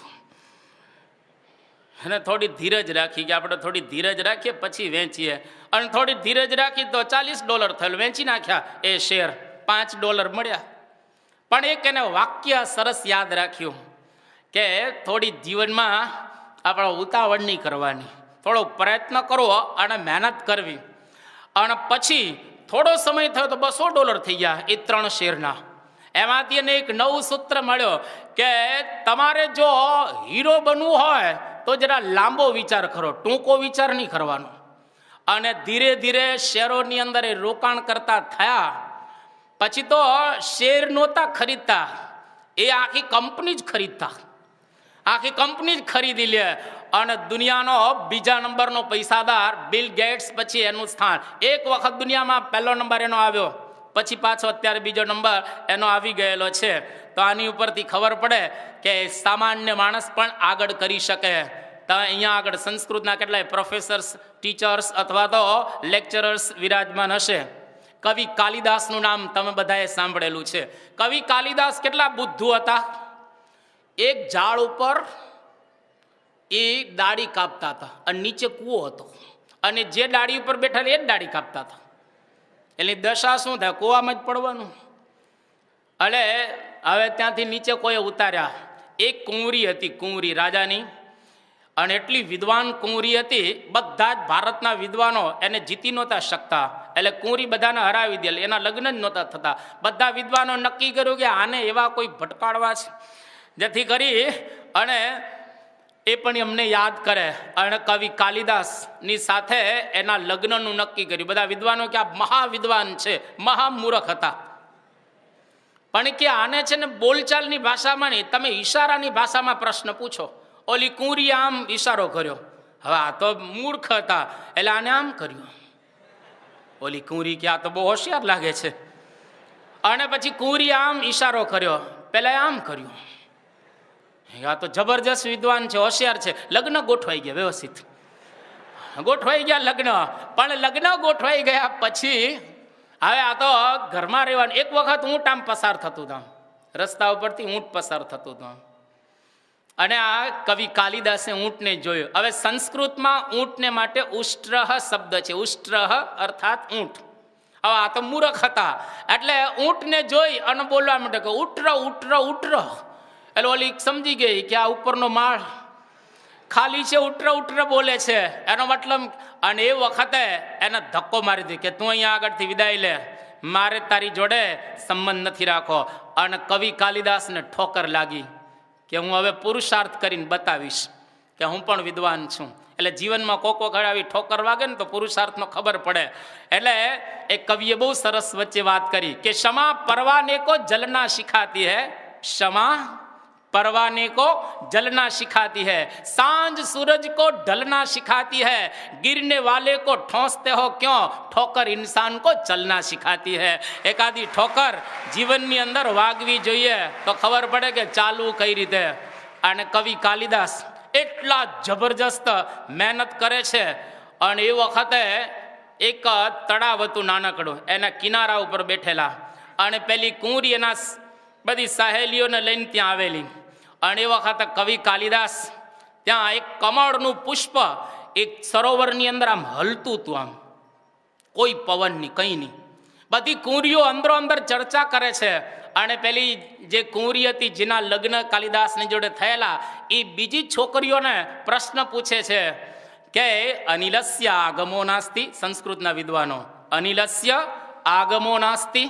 અને થોડી ધીરજ રાખી કે આપણે થોડી ધીરજ રાખીએ પછી વેચીએ, અને થોડી ધીરજ રાખી તો $40 થયેલું, વેચી નાખ્યા એ શેર, $5 મળ્યા. પણ એક એને વાક્ય સરસ યાદ રાખ્યું કે થોડી જીવનમાં આપણે ઉતાવળ નહીં કરવાની, થોડો પ્રયત્ન કરવો અને મહેનત કરવી. અને પછી થોડો સમય થયો તો $200 થઈ ગયા એ 3 શેરના. એમાંથી એને એક નવું સૂત્ર મળ્યો કે તમારે જો હીરો બનવું હોય તો જરા લાંબો વિચાર કરો, ટૂંકો વિચાર નહીં કરવાનો. અને ધીરે ધીરે શેરોની અંદર એ રોકાણ કરતા થયા. પછી તો શેર નહોતા ખરીદતા, એ આખી કંપની જ ખરીદતા. આખી કંપની જ ખરીદી લે અને દુનિયાનો બીજા નંબરનો પૈસાદાર બિલ ગેટ્સ પછી એનું સ્થાન. એક વખત દુનિયામાં પહેલો નંબર એનો આવ્યો, પછી પાછો અત્યારે બીજો નંબર એનો આવી ગયેલો છે. તો આની ઉપરથી ખબર પડે કે સામાન્ય માણસ પણ આગળ કરી શકે. તમે અહીંયા આગળ સંસ્કૃતના કેટલાય પ્રોફેસર્સ, ટીચર્સ અથવા તો લેક્ચરર્સ વિરાજમાન હશે. કવિ કાલિદાસનું નામ તમે બધાએ સાંભળેલું છે. કવિ કાલિદાસ કેટલા બુદ્ધુ હતા. એક ઝાડ ઉપર એ ડાળી કાપતા હતા અને નીચે કૂવો હતો, અને જે ડાળી ઉપર બેઠા એ જ ડાળી કાપતા હતા. એટલે દશા શું થાય? કૂવામાં જ પડવાનું. એટલે હવે ત્યાંથી નીચે કોઈ ઉતાર્યા. એક કુંવરી હતી, કુંવરી રાજાની, અને એટલી વિદ્વાન કુંવરી હતી, બધા જ ભારતના વિદ્વાનો એને જીતી નહોતા શકતા. એટલે કુંવરી બધાને હરાવી દે, એના લગ્ન જ નહોતા થતા. બધા વિદ્વાનો નક્કી કર્યું કે આને એવા કોઈ ભટકાડવા છે જેથી કરી અને એ પણ અમને યાદ કરે. અને કવિ કાલિદાસની સાથે એના લગ્નનું નક્કી કર્યું. બધા વિદ્વાનો કે આ મહાવિદ્વાન છે, મહામૂર્ખ હતા, પણ કે આને છે ને બોલચાલની ભાષામાં નહીં, તમે ઈશારાની ભાષામાં પ્રશ્ન પૂછો. ઓલી કુંવરીએ આમ ઈશારો કર્યો. હવે આ તો મૂર્ખ હતા એટલે આને આમ કર્યું. ઓલી કુંવરી કે આ તો બહુ હોશિયાર લાગે છે. અને પછી કુંવરીએ આમ ઈશારો કર્યો, પેલા આમ કર્યું. આ તો જબરજસ્ત વિદ્વાન છે, હોશિયાર છે. લગ્ન ગોઠવાઈ ગયા, વ્યવસ્થિત ગોઠવાઈ ગયા લગ્ન. પણ લગ્ન ગોઠવાઈ ગયા પછી હવે આ તો ઘરમાં રહેવાનું. એક વખત ઊંટ આમ પસાર થતું હતું, રસ્તા ઉપરથી ઊંટ પસાર થતું હતું, અને આ કવિ કાલિદાસે ઊંટને જોયું. હવે સંસ્કૃતમાં ઊંટને માટે ઉષ્ટ્રહ શબ્દ છે. ઉષ્ટ્રહ અર્થાત ઊંટ. હવે આ તો મૂર્ખ હતા એટલે ઊંટને જોઈ અને બોલવા માટે કે ઉઠર ઉઠર ઉઠર. એટલે ઓલી સમજી ગઈ કે આ ઉપરનો માળ ખાલી છે, ઉઠર ઉઠર બોલે છે એનો મતલબ. અને એ વખતે એને ધક્કો મારી દીધો કે તું અહીંયા આગળથી વિદાય લે, મારે તારી જોડે સંબંધ નથી રાખો. અને કવિ કાલિદાસને ઠોકર લાગી કે હું હવે પુરુષાર્થ કરીને બતાવીશ કે હું પણ વિદ્વાન છું. એટલે જીવનમાં કોકો ઘડાવી ઠોકર વાગે ને તો પુરુષાર્થનો ખબર પડે. એટલે એ કવિએ બહુ સરસ વચ્ચે વાત કરી કે ક્ષમા પરવાને કો જલના સિખાતી હૈ, ક્ષમા परवाने को जलना सिखाती है, सांझ सूरज को ढलना सिखाती है, गिरने वाले को ठोंसते हो क्यों, ठोकर इंसान को चलना सिखाती है. एकादी ठोकर जीवनની અંદર વાગવી જોઈએ તો ખબર પડે કે ચાલવું કઈ રીતે. અને કવિ કાલિદાસ એટલા જબરજસ્ત મહેનત કરે છે. અને એ વખતે એક તળાવ હતું નાનકડું, એના કિનારા ઉપર બેઠેલા, અને પેલી કુંવરી એના બધી સહેલીઓને લઈને ત્યાં આવેલી. અને એ વખતે કવિ કાલિદાસ ત્યાં એક કમળનું પુષ્પ એક સરોવરની અંદર આમ હલતું હતું, આમ કોઈ પવનની કંઈ નહીં. બધી કુંવરીઓ અંદરો અંદર ચર્ચા કરે છે. અને પેલી જે કુંવરી હતી જેના લગ્ન કાલિદાસની જોડે થયેલા, એ બીજી છોકરીઓને પ્રશ્ન પૂછે છે કે અનિલસ્ય આગમો નાસ્તિ. સંસ્કૃતના વિદ્વાનો, અનિલસ્ય આગમો નાસ્તિ,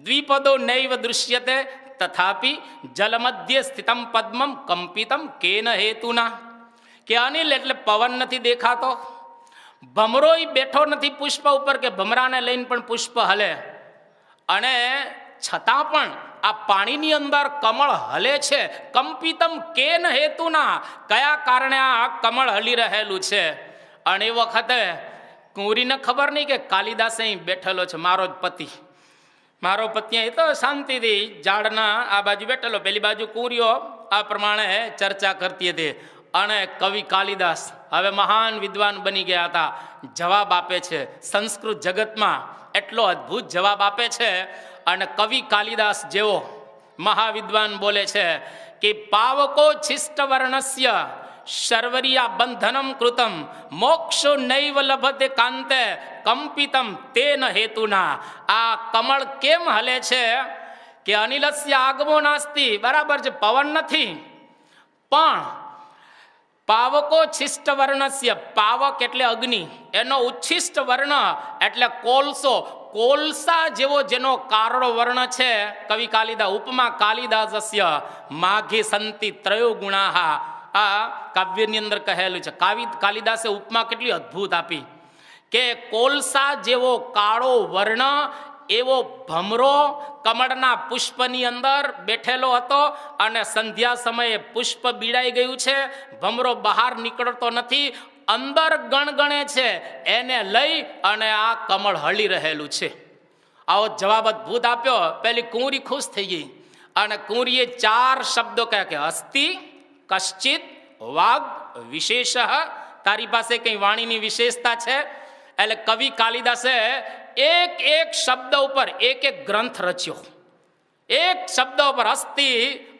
દ્વિપદો નૈવ દૃશ્યતે તથાપિ જલમધ્ય સ્થિતમ પદ્મમ કંપિતમ કેન હેતુના. કે અનિલ એટલે પવન નથી દેખાતો, ભમરોય બેઠો નથી પુષ્પ ઉપર કે ભમરાને લઈને પણ પુષ્પ હલે, અને છતાં પણ આ પાણીની અંદર કમળ હલે છે. કંપિતમ કેન હેતુના, કયા કારણે આ કમળ હલી રહેલું છે. અને એ વખતે કુંવરીને ખબર નહીં કે કાલિદાસ અહીં બેઠેલો છે, મારો જ પતિ. મારો પતિ એ તો શાંતિથી ઝાડના આ બાજુ બેઠેલો, પેલી બાજુ કુંવરીઓ આ પ્રમાણે ચર્ચા કરતી હતી. અને કવિ કાલિદાસ હવે મહાન વિદ્વાન બની ગયા હતા. જવાબ આપે છે, સંસ્કૃત જગતમાં એટલો અદ્ભુત જવાબ આપે છે. અને કવિ કાલિદાસ જેવો મહાવિદ્વાન બોલે છે કે પાવકો છિષ્ટ વર્ણસ્ય શર્વરિયા બંધનમ કૃતમ મોક્ષો નૈવ લભતે કાંતે કંપિતમ તેન હેતુના. આ કમળ કેમ હલે છે કે અનિલસ્ય આગમો નાસ્તિ, બરાબર છે, પવન નથી, પણ પાવકો છિષ્ટ વર્ણસ્ય, પાવક એટલે અગ્નિ, એનો ઉચ્છિષ્ટ વર્ણ એટલે કોલસો, કોલસા જેવો જેનો કારડો વર્ણ છે. કવિ કાલિદાસ ઉપમા કાલિદાસસ્ય માઘે સંતિ ત્રયો ગુણાહા, આ કાવ્યની અંદર કહેલું છે. કાલિદાસે ઉપમા કેટલી અદ્ભુત આપી કે કોલસા જેવો કાળો વર્ણ એવો ભમરો કમળના પુષ્પની અંદર બેઠેલો હતો અને સંધ્યા સમયે પુષ્પ બીડાઈ ગયું છે, ભમરો બહાર નીકળતો નથી, અંદર ગણગણે છે, એને લઈ અને આ કમળ હળી રહેલું છે. આવો જવાબ અદ્ભુત આપ્યો. પેલી કુંવરી ખુશ થઈ ગઈ અને કુંવરીએ 4 શબ્દો કહ્યા કે અસ્તિ કશ્ચિત વાગ વિશેષ, તારી પાસે કઈ વાણીની વિશેષતા છે? એટલે કવિ કાલિદાસે એક એક શબ્દ ઉપર એક એક ગ્રંથ રચ્યો. એક શબ્દ ઉપર અસ્તિ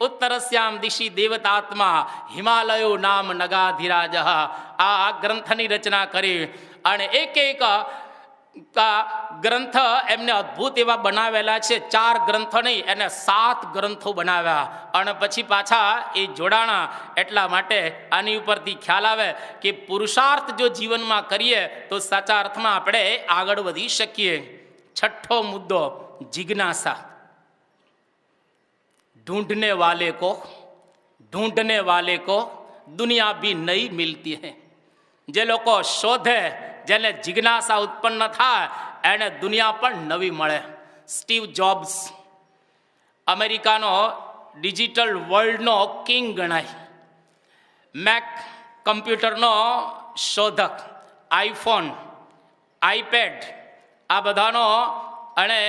ઉત્તરસ્યામ દિશી દેવતાત્મા હિમાલયો નામ નગાધિરાજ, આ ગ્રંથની રચના કરી અને એક એક ગ્રંથ એમને અદ્ભુત એવા બનાવેલા છે. 4 ગ્રંથો નહીં, એને 7 ગ્રંથો બનાવ્યા અને પછી પાછા એ જોડાણા. એટલા માટે આની ઉપરથી ખ્યાલ આવે કે પુરુષાર્થ જો જીવનમાં કરીએ તો સાચા અર્થમાં આપણે આગળ વધી શકીએ. 6થો મુદ્દો જિજ્ઞાસા. ढूंढने वाले को दुनिया भी नहीं मिलती है. જે લોકો શોધે, જેને જિજ્ઞાસા ઉત્પન્ન થાય, એને દુનિયા પણ નવી મળે. સ્ટીવ જોબ્સ અમેરિકાનો ડિજિટલ વર્લ્ડનો કિંગ ગણાય. મેક કમ્પ્યુટરનો શોધક, આઈફોન, આઈપેડ, આ બધાનો અને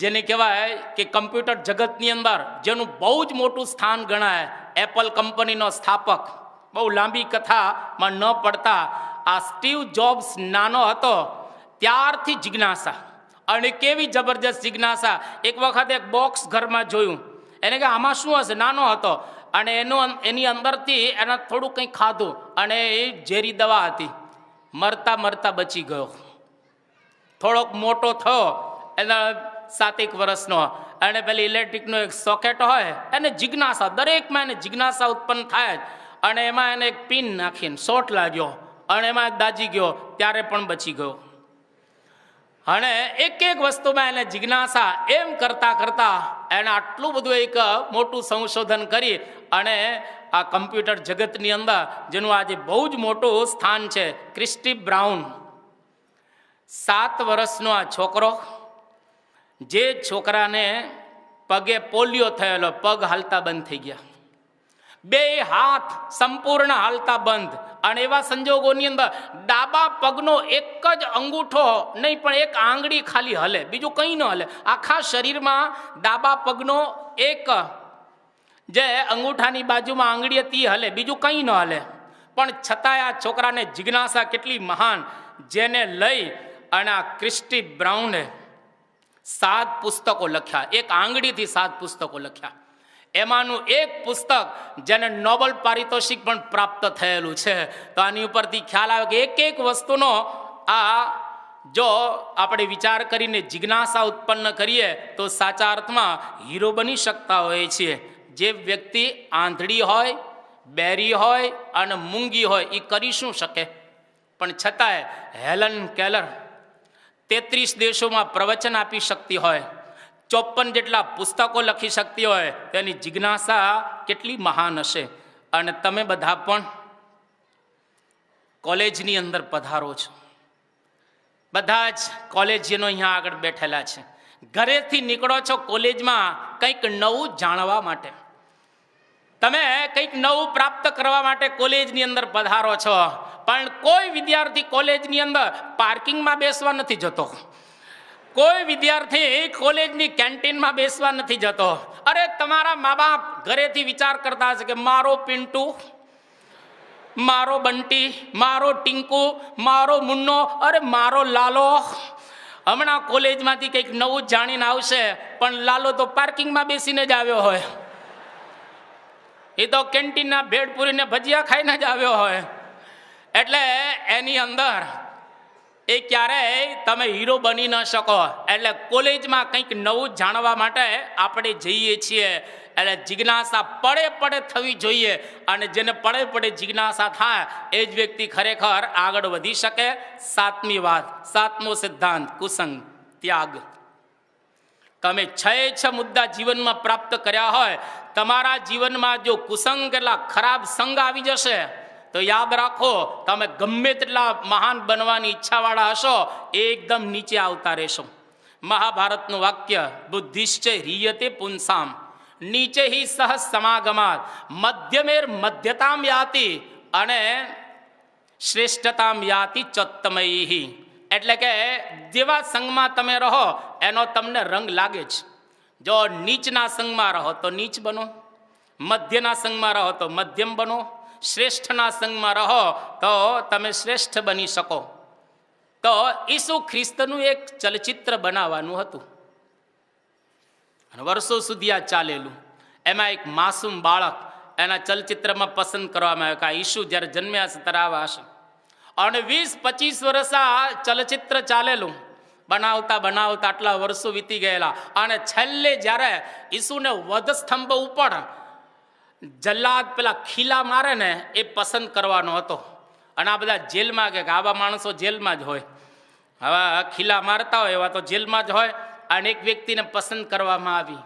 જેને કહેવાય કે કમ્પ્યુટર જગતની અંદર જેનું બહુ જ મોટું સ્થાન ગણાય, એપલ કંપનીનો સ્થાપક. બહુ લાંબી કથામાં ન પડતા, આ સ્ટીવ જોબ્સ નાનો હતો ત્યારથી જિજ્ઞાસા, અને કેવી જબરજસ્ત જિજ્ઞાસા. એક વખત એક બોક્સ ઘરમાં જોયું, એને કે આમાં શું હશે? નાનો હતો અને એની અંદરથી એને થોડું કંઈ ખાધું અને એ ઝેરી દવા હતી. મરતા મરતા બચી ગયો. થોડોક મોટો થયો, એના 7 વર્ષનો, અને પેલી ઇલેક્ટ્રિકનો એક સોકેટ હોય, એને જિજ્ઞાસા, દરેકમાં એને જિજ્ઞાસા ઉત્પન્ન થાય અને એમાં એને એક પિન નાખીને શોર્ટ લાગ્યો અને એમાં દાજી ગયો, ત્યારે પણ બચી ગયો. અને એક એક વસ્તુમાં એને જિજ્ઞાસા, એમ કરતાં કરતાં એને આટલું બધું એક મોટું સંશોધન કરી અને આ કમ્પ્યુટર જગતની અંદર જેનું આજે બહુ જ મોટું સ્થાન છે. ક્રિસ્ટી બ્રાઉન, 7 વર્ષનો આ છોકરો, જે છોકરાને પગે પોલિયો થયેલો, પગ હાલતા બંધ થઈ ગયા, 2 હાથ સંપૂર્ણ હાલતા બંધ, અને એવા સંજોગોની અંદર ડાબા પગનો એક જ અંગૂઠો નહીં પણ એક આંગળી ખાલી હલે, બીજું કંઈ ન હલે. આખા શરીરમાં ડાબા પગનો એક જે અંગૂઠાની બાજુમાં આંગળી હતી હલે, બીજું કંઈ ન હલે. પણ છતાંય આ છોકરાને જિજ્ઞાસા કેટલી મહાન, જેને લઈ અને આ ક્રિસ્ટી બ્રાઉને 7 પુસ્તકો લખ્યા. એક આંગળીથી 7 પુસ્તકો લખ્યા. એમાંનું એક પુસ્તક જેને નોબેલ પારિતોષિક પણ પ્રાપ્ત થયેલું છે. તો આની ઉપરથી ખ્યાલ આવે કે એક એક વસ્તુનો આ જો આપણે વિચાર કરીને જિજ્ઞાસા ઉત્પન્ન કરીએ તો સાચા અર્થમાં હીરો બની શકતા હોઈએ છીએ. જે વ્યક્તિ આંધળી હોય, બેરી હોય અને મૂંગી હોય, એ કરી શું શકે? પણ છતાંય હેલન કેલર 33 દેશોમાં પ્રવચન આપી શકતી હોય, 54 જેટલા પુસ્તકો લખી શકતી હોય, તેની જિજ્ઞાસા કેટલી મહાન હશે. અને તમે બધા પણ કોલેજની અંદર પધારો છો, બધા જ કોલેજનો અહીંયા આગળ બેઠેલા છે. ઘરેથી નીકળો છો કોલેજમાં કંઈક નવું જાણવા માટે, તમે કંઈક નવું પ્રાપ્ત કરવા માટે કોલેજની અંદર પધારો છો. પણ કોઈ વિદ્યાર્થી કોલેજની અંદર પાર્કિંગમાં બેસવા નથી જતો, કોઈ વિદ્યાર્થી કોલેજની કેન્ટીનમાં બેસવા નથી જતો. અરે તમારા મા બાપ ઘરેથી વિચાર કરતા હશે કે મારો પિન્ટુ, મારો બંટી, મારો ટિંકુ, મારો મુન્નો, અરે મારો લાલો હમણાં કોલેજમાંથી કંઈક નવું જાણીને આવશે. પણ લાલો તો પાર્કિંગમાં બેસીને જ આવ્યો હોય, એ તો કેન્ટીનના ભેળ પૂરીને ભજીયા ખાઈને જ આવ્યો હોય. એટલે એની અંદર એ ક્યારેય તમે હીરો બની ન શકો. એટલે કોલેજમાં કંઈક નવું જાણવા માટે આપણે જઈએ છીએ. એટલે જિજ્ઞાસા પડે પડે થવી જોઈએ, અને જેને પડે પડે જિજ્ઞાસા થાય એ જ વ્યક્તિ ખરેખર આગળ વધી શકે. સાતમી વાત, સાતમો સિદ્ધાંત, કુસંગ ત્યાગ. તમે 6 મુદ્દા જીવનમાં પ્રાપ્ત કર્યા હોય, તમારા જીવનમાં જો કુસંગ કેટલા ખરાબ સંગ આવી જશે તો યાદ રાખો, તમે ગમે તેટલા મહાન બનવાની ઈચ્છાવાળા હશો, એકદમ નીચે આવતા રહેશો. મહાભારતનું વાક્ય, બુદ્ધિશ્ચ હીયતે પુંસામ નીચે હિ સહ સમાગમાત મધ્યમેર મધ્યતામ યાતિ અને શ્રેષ્ઠતામ યાતિ ચોત્તમૈહિ. એટલે કે જેવા સંગમાં તમે રહો એનો તમને રંગ લાગે છે. જો નીચના સંગમાં રહો તો નીચ બનો, મધ્યના સંગમાં રહો તો મધ્યમ બનો, શ્રેષ્ઠના સંગમાં રહો તો તમે શ્રેષ્ઠ બની શકો. તો ઈસુ ખ્રિસ્તનું એક ચલચિત્ર બનાવવાનું હતું અને વર્ષો સુધી આ ચાલેલું. એમાં એક માસૂમ બાળક એના ચલચિત્રમાં પસંદ કરવામાં આવ્યો કે આ ઈસુ જ્યારે જન્મ્યા હશે ત્યારે આવા હશે. અને 20-25 વર્ષ આ ચલચિત્ર ચાલેલું. બનાવતા બનાવતા આટલા વર્ષો વીતી ગયેલા, અને છેલ્લે જ્યારે ઈસુને વધસ્તંભ ઉપર જલ્લાદ પેલા ખીલા મારે ને એ પસંદ કરવાનો હતો. અને આ બધા જેલમાં કે આવા માણસો જેલમાં જ હોય, હવે ખીલા મારતા હોય એવા તો જેલમાં જ હોય. અને એક વ્યક્તિને પસંદ કરવામાં આવી,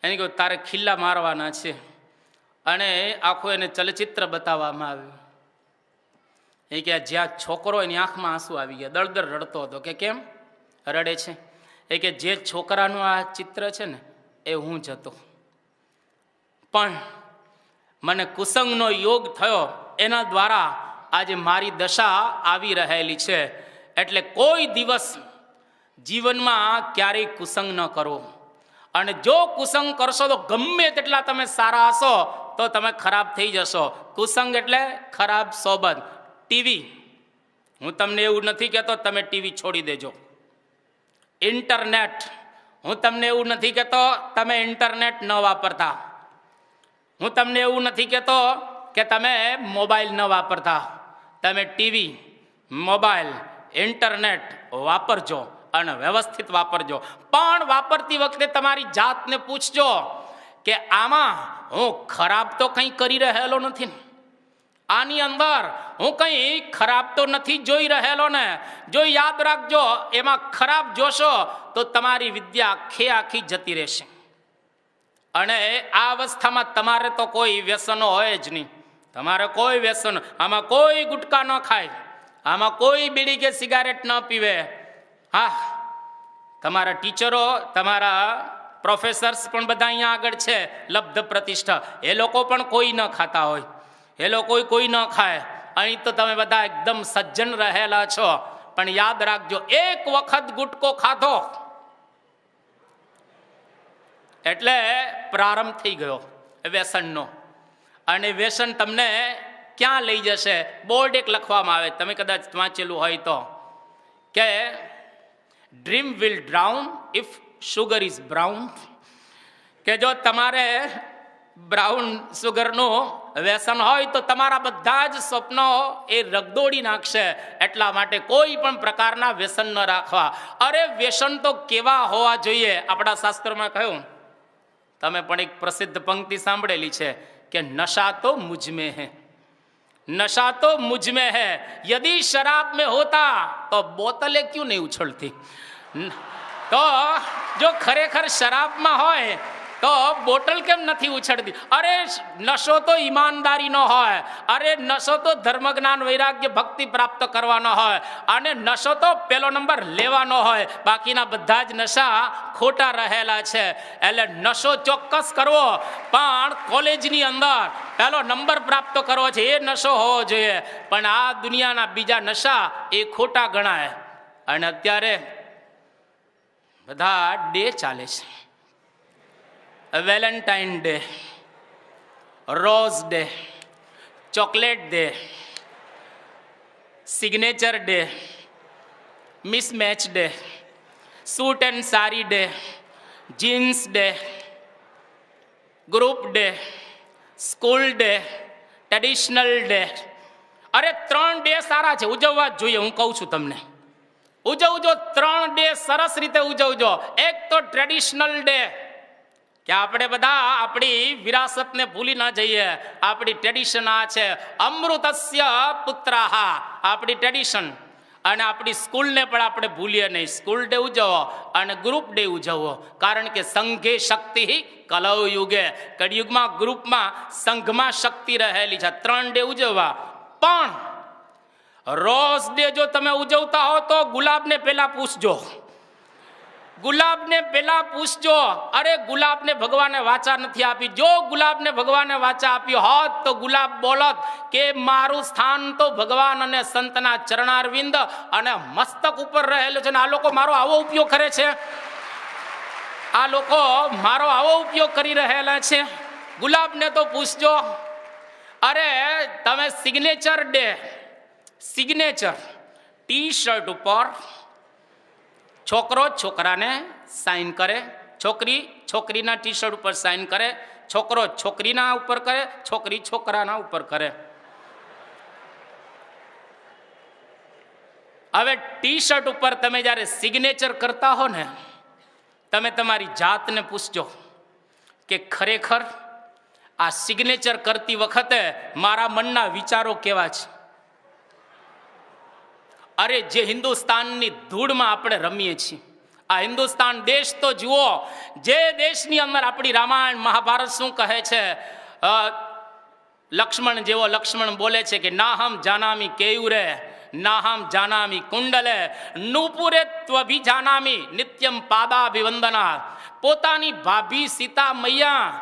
એને કહ્યું તારે ખીલા મારવાના છે, અને આખું એને ચલચિત્ર બતાવવામાં આવ્યું. એ કે જ્યાં છોકરો એની આંખમાં આંસુ આવી ગયા, દળદળ રડતો હતો. કે કેમ રડે છે? એ કે જે છોકરાનું આ ચિત્ર છે ને એ હું જ હતો, પણ મને કુસંગનો યોગ થયો, એના દ્વારા આજે મારી દશા આવી રહેલી છે. એટલે કોઈ દિવસ જીવનમાં ક્યારેય કુસંગ ન કરો. અને જો કુસંગ કરશો તો ગમે તેટલા તમે સારા હશો તો તમે ખરાબ થઈ જશો. કુસંગ એટલે ખરાબ સોબત. ટીવી, હું તમને એવું નથી કહેતો તમે ટીવી છોડી દેજો. ઇન્ટરનેટ, હું તમને એવું નથી કહેતો તમે ઇન્ટરનેટ ન વાપરતા. હું તમને એવું નથી કહેતો કે તમે મોબાઈલ ન વાપરતા. તમે ટીવી, મોબાઈલ, ઇન્ટરનેટ વાપરજો અને વ્યવસ્થિત વાપરજો. પણ વાપરતી વખતે તમારી જાતને પૂછજો કે આમાં હું ખરાબ તો કંઈ કરી રહેલો નથી ને, આની અંદર હું કંઈ ખરાબ તો નથી જોઈ રહેલો ને. જો યાદ રાખજો, એમાં ખરાબ જોશો તો તમારી વિદ્યા આખે આખી જતી રહેશે. અને આ અવસ્થામાં તમારે તો કોઈ વ્યસનો હોય જ નહીં. તમારે કોઈ વ્યસન, આમાં કોઈ ગુટકા ન ખાય, આમાં કોઈ બીડી કે સિગારેટ ન પીવે. હા, તમારા ટીચરો, તમારા પ્રોફેસર્સ પણ બધા અહીંયા આગળ છે, લબ્ધ પ્રતિષ્ઠા, એ લોકો પણ કોઈ ન ખાતા હોય, એ લોકો કોઈ ન ખાય. અહીં તો તમે બધા એકદમ સજ્જન રહેલા છો. પણ યાદ રાખજો, એક વખત ગુટકો ખાધો એટલે પ્રારંભ થઈ ગયો વ્યસનનો. અને વ્યસન તમને ક્યાં લઈ જશે? બોર્ડ એક લખવામાં આવે, તમે કદાચ વાંચેલું હોય તો, કે dream will drown if sugar is brown. કે જો તમારે બ્રાઉન સુગરનું વ્યસન હોય તો તમારા બધા જ સ્વપ્નો એ રગદોડી નાખશે. એટલા માટે કોઈ પણ પ્રકારના વ્યસન ન રાખવા. અરે વ્યસન તો કેવા હોવા જોઈએ? આપણા શાસ્ત્રોમાં કહ્યું, તમે પણ એક પ્રસિદ્ધ પંક્તિ સાંભળેલી છે કે નશા તો મુझ में है, नशा तो मुझ में है, यदि शराब में होता तो बोतले क्यों नहीं उछलती. તો જો ખરેખર શરાબમાં હોય તો બોટલ કેમ નથી ઉછળતી? અરે નશો તો ઈમાનદારીનો હોય, અરે નશો તો ધર્મ જ્ઞાન વૈરાગ્ય ભક્તિ પ્રાપ્ત કરવાનો હોય, અને નશો તો પેલો નંબર લેવાનો હોય. બાકીના બધા જ નશા ખોટા રહેલા છે. એટલે નશો ચોક્કસ કરવો, પણ કોલેજની અંદર પેલો નંબર પ્રાપ્ત કરવો છે એ નશો હોવો જોઈએ. પણ આ દુનિયાના બીજા નશા એ ખોટા ગણાય. અને અત્યારે બધા ડે ચાલે છે, Valentine day, rose day, chocolate day, signature day, mismatch day, suit and sari day, jeans day, group day, school day, traditional day. અરે 3 ડે સારા છે, ઉજવવા જ જોઈએ. હું કહું છું તમને, ઉજવજો 3 ડે, સરસ રીતે ઉજવજો. એક તો ટ્રેડિશનલ ડે, કે આપણે બધા આપણી વિરાસતને ભૂલી ના જઈએ. આપણી ટ્રેડિશન આ છે, અમૃતસ્ય પુત્રાહા, આપણી ટ્રેડિશન. અને આપણી સ્કૂલને પણ આપણે ભૂલીએ નહીં. સ્કૂલ ડે ઉજવો અને ગ્રુપ ડે ઉજવો, કારણ કે સંઘે શક્તિ કલૌ યુગે, કળિયુગમાં ગ્રુપમાં સંઘમાં શક્તિ રહેલી છે. 3 ડે ઉજવવા. પણ રોઝ ડે જો તમે ઉજવતા હો તો ગુલાબને પેલા પૂછજો, ગુલાબને પેલા પૂછજો. અરે ગુલાબને ભગવાને વાચા નથી આપી. જો ગુલાબને ભગવાને વાચા આપી હોત તો ગુલાબ બોલત કે મારું સ્થાન તો ભગવાન અને સંતના ચરણારવિંદ અને મસ્તક ઉપર રહેલું છે. આ લોકો મારો આવો ઉપયોગ કરે છે, આ લોકો મારો આવો ઉપયોગ કરી રહેલા છે. ગુલાબને તો પૂછજો. અરે તમે signature day, signature T shirt ઉપર છોકરો છોકરાને સાઇન કરે, છોકરી છોકરીના ટી શર્ટ ઉપર સાઇન કરે, છોકરો છોકરીના ઉપર કરે, છોકરી છોકરાના ઉપર કરે. હવે ટી શર્ટ ઉપર તમે જ્યારે સિગ્નેચર કરતા હો ને, તમે તમારી જાતને પૂછજો કે ખરેખર આ સિગ્નેચર કરતી વખતે મારા મનના વિચારો કેવા છે. અરે જે હિન્દુસ્તાનની ધૂળમાં આપણે રમીએ છીએ, આ હિન્દુસ્તાન દેશ તો જુઓ, જે દેશની અંદર આપણી રામાયણ મહાભારત શું કહે છે. લક્ષ્મણ જેવો લક્ષ્મણ બોલે છે કે નાહમ જાનામી કેયુરે, નાહમ જાનામી કુંડલે, નુપુરે ત્વભી જાનામી નિત્યમ પાદાભિવંદના. પોતાની ભાભી સીતા મૈયા,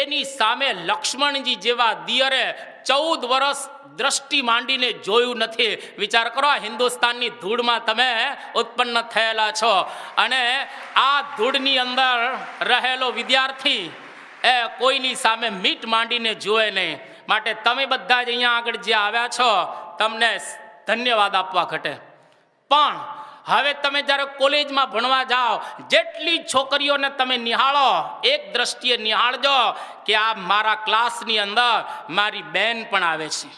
એની સામે લક્ષ્મણજી જેવા દિયરે 14 વર્ષ દ્રષ્ટિ માંડીને જોયું નથી. વિચાર કરો, આ હિન્દુસ્તાનની ધૂળમાં તમે ઉત્પન્ન થયેલા છો, અને આ ધૂળની અંદર રહેલો વિદ્યાર્થી એ કોઈની સામે મીટ માંડીને જુએ નહીં. માટે તમે બધા જ અહીંયા આગળ જે આવ્યા છો, તમને ધન્યવાદ આપવા ઘટે. પણ હવે તમે જ્યારે કોલેજમાં ભણવા જાઓ, જેટલી છોકરીઓને તમે નિહાળો, એક દ્રષ્ટિએ નિહાળજો કે આ મારા ક્લાસની અંદર મારી બેન પણ આવે છે,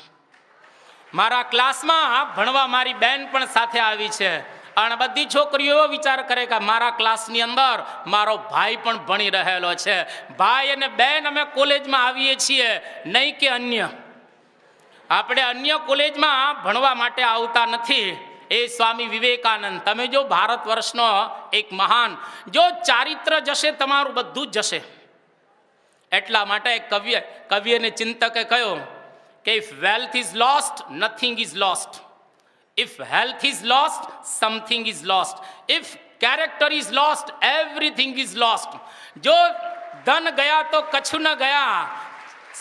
મારા ક્લાસમાં ભણવા મારી બેન પણ સાથે આવી છે. અને બધી છોકરીઓ એવો વિચાર કરે કે મારા ક્લાસની અંદર મારો ભાઈ પણ ભણી રહેલો છે. ભાઈ અને બેન અમે કોલેજમાં આવીએ છીએ, નહીં કે અન્ય. આપણે અન્ય કોલેજમાં ભણવા માટે આવતા નથી. એ સ્વામી વિવેકાનંદ, તમે જો ભારત વર્ષનો એક મહાન, જો ચારિત્ર જશે તમારું બધું જ જશે. એટલા માટે કવિ અને ચિંતકે કહ્યું કે if wealth is lost, nothing is lost. If health is lost, something is lost. If character is lost, everything is lost. જો ધન ગયા તો કછું ન ગયા,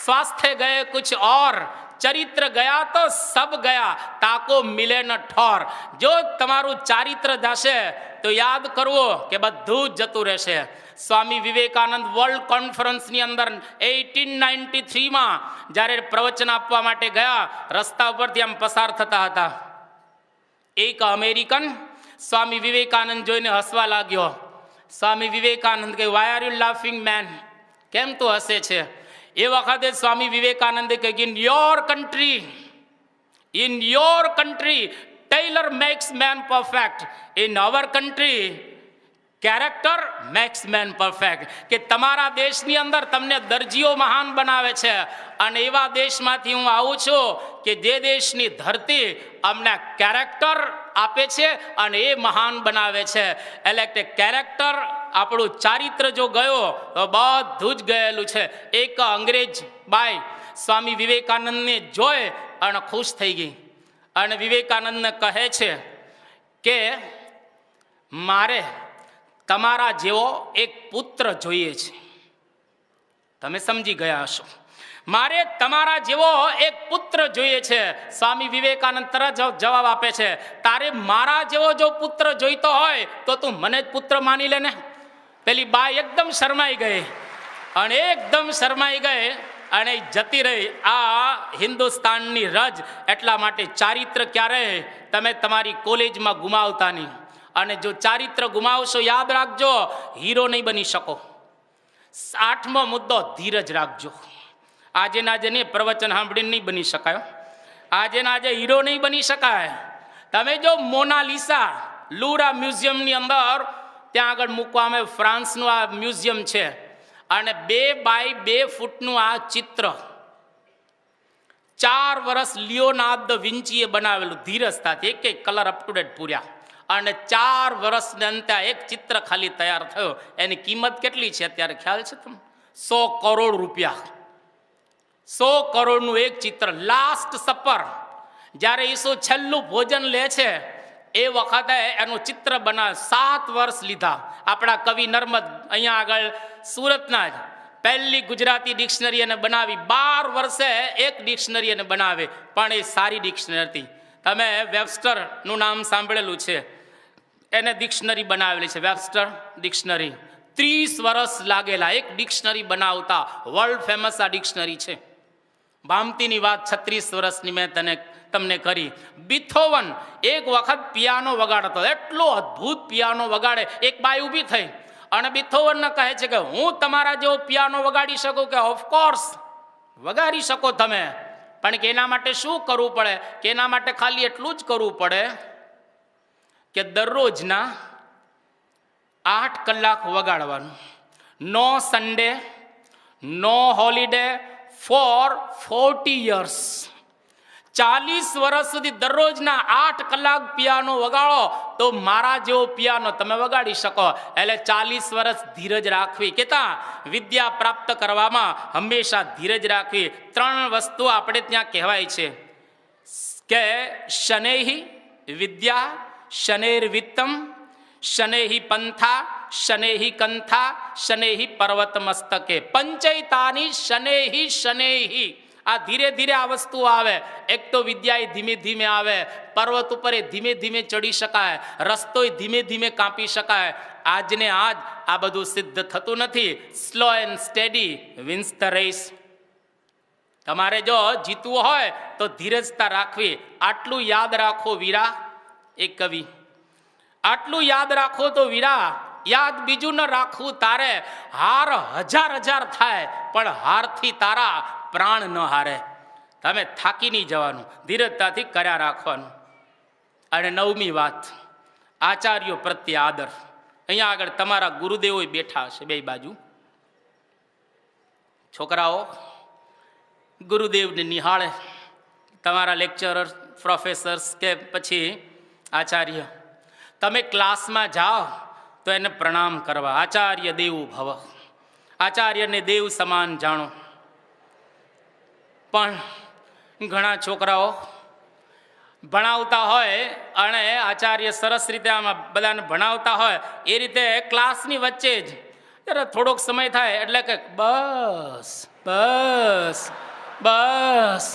સ્વાસ્થ્ય ગયે કુછ ઓર, ચરિત્ર ગયા તો સબ ગયા, તાકો મિલે ન ઠોર. જો તમારું ચારિત્ર જશે તો યાદ કરવો કે બધું જ જતું રહેશે. સ્વામી વિવેકાનંદ વર્લ્ડ કોન્ફરન્સની અંદર 1893માં જ્યારે પ્રવચન આપવા માટે ગયા, રસ્તા ઉપરથી આમ પસાર થતા હતા. એક અમેરિકન સ્વામી વિવેકાનંદ જોઈને હસવા લાગ્યો. સ્વામી વિવેકાનંદ કહે, why are you laughing man, કેમ તું હસે છે? એ વખતે સ્વામી વિવેકાનંદે કહ્યું, in your country tailor makes man perfect, in our country character makes man perfect. કે તમારા દેશની અંદર તમને દરજીઓ મહાન બનાવે છે, અને એવા દેશમાંથી હું આવું છું કે જે દેશની ધરતી અમને કેરેક્ટર આપે છે અને એ મહાન બનાવે છે. એટલે કે કેરેક્ટર, આપણું ચારિત્ર જો ગયો તો બધું જ ગયેલું છે. એક અંગ્રેજ બાઈ સ્વામી વિવેકાનંદને જોઈ અને ખુશ થઈ ગઈ, અને વિવેકાનંદને કહે છે કે મારે તમારા જેવો એક પુત્ર જોઈએ છે. તમે સમજી ગયા હશો, મારે તમારા જેવો એક પુત્ર જોઈએ છે. સ્વામી વિવેકાનંદ તરત જવાબ આપે છે, તારે મારા જેવો જો પુત્ર જોઈતો હોય તો તું મને જ પુત્ર માની લે ને. પેલી બાઈ એકદમ શરમાઈ ગઈ, અને એકદમ શરમાઈ ગઈ અને જતી રહી. આ હિન્દુસ્તાનની રજ. એટલા માટે ચારિત્ર ક્યારેય તમે તમારી કોલેજમાં ગુમાવતા નહીં. અને જો ચારિત્ર ગુમાવશો, યાદ રાખજો, હીરો નહીં બની શકો. 8મો મુદ્દો, ધીરજ રાખજો. આજે ને પ્રવચન સાંભળીને નહીં બની શકાય. આજે હીરો નહીં બની શકાય. તમે જો મોનાલિસા લુરા મ્યુઝિયમની અંદર ત્યાં આગળ મૂકવામાં, ફ્રાન્સનું આ મ્યુઝિયમ છે, અને 2 બાય 2 ફૂટનું આ ચિત્ર 4 વર્ષ લિયોનાર્ડ દ વિન્ચીએ બનાવેલું ધીરજતાથી, એક કલર અપ ટુ ડેટ પૂર્યા, અને 4 વર્ષને અંતે એક ચિત્ર ખાલી તૈયાર થયો. એની કિંમત કેટલી છે અત્યારે ખ્યાલ છે તમને? 100 કરોડ રૂપિયા. 100 કરોડનું એક ચિત્ર. લાસ્ટ સપર, જ્યારે ઈસુ છેલ્લું ભોજન લે છે એ વખતે એનું ચિત્ર બનાવે. 7 વર્ષ લીધા. આપણા કવિ નર્મદ અહીંયા આગળ સુરતના જ પહેલી ગુજરાતી ડિક્શનરી એને બનાવી. 12 વર્ષે એક ડિક્શનરી એને બનાવે, પણ એ સારી ડિક્શનરી હતી. તમે વેબસ્ટરનું નામ સાંભળેલું છે, એને ડિક્શનરી બનાવેલી છે, વેબસ્ટર ડિક્શનરી. 30 વર્ષ લાગેલા એક ડિક્શનરી બનાવતા. વર્લ્ડ ફેમસ આ ડિક્શનરી છે. ભામતીની વાત 36 વર્ષની મેં તમને કરી. બીથોવન એક વખત પિયાનો વગાડતો, એટલો અદ્ભુત પિયાનો વગાડે. એક બાઈ ઊભી થઈ અને બીથોવનને કહે છે કે હું તમારા જેવો પિયાનો વગાડી શકું? કે ઓફકોર્સ વગાડી શકો તમે, પણ કે એના માટે શું કરવું પડે? કે એના માટે ખાલી એટલું જ કરવું પડે કે દરરોજના 8 કલાક વગાડવાનું. નો સન્ડે, નો હોલિડે ફોર 40 years. 40 વર્ષ સુધી દરરોજના 8 કલાક પિયાનો વગાડો તો મારા જેવો પિયાનો તમે વગાડી શકો. એટલે 40 વર્ષ ધીરજ રાખવી. કેતા વિદ્યા પ્રાપ્ત કરવામાં હંમેશા ધીરજ રાખવી. 3 વસ્તુ આપણે ત્યાં કહેવાય છે કે શનૈહિ વિદ્યા, શનૈર વિત્તમ, શનૈહિ પંથા, શનૈહિ કંથા, શનૈહિ પર્વત મસ્તકે. પંચૈતાની શનૈહિ શનૈહિ. આ ધીરે ધીરે આ વસ્તુ આવે. એક તો વિદ્યા એ ધીમે ધીમે આવે, પર્વત ઉપર એ ધીમે ધીમે ચડી શકાય, રસ્તો ધીમે ધીમે કાપી શકાય. આજને આજ આ બધું સિદ્ધ થતું નથી. Slow and steady wins the race. તમારે જો જીતવું હોય તો ધીરજતા રાખવી. આટલું યાદ રાખો વીરા, એક કવિ. આટલું યાદ રાખો તો વીરા, યાદ બીજું ન રાખવું તારે. હાર હજાર થાય પણ હારથી તારા પ્રાણ ન હારે. તમે થાકી નહીં જવાનું, ધીરજતાથી કર્યા રાખવાનું. અને 9મી વાત, આચાર્યો પ્રત્યે આદર. અહીંયા આગળ તમારા ગુરુદેવો બેઠા હશે બે બાજુ. છોકરાઓ ગુરુદેવને નિહાળે, તમારા લેક્ચરર, પ્રોફેસર્સ કે પછી આચાર્ય. તમે ક્લાસમાં જાઓ તો એને પ્રણામ કરવા. આચાર્ય દેવો ભવ. આચાર્યને દેવ સમાન જાણો. પણ ઘણા છોકરાઓ ભણાવતા હોય અને આચાર્ય સરસ રીતે આમાં બધાને ભણાવતા હોય એ રીતે ક્લાસની વચ્ચે જ ત્યારે થોડોક સમય થાય એટલે કે બસ બસ બસ.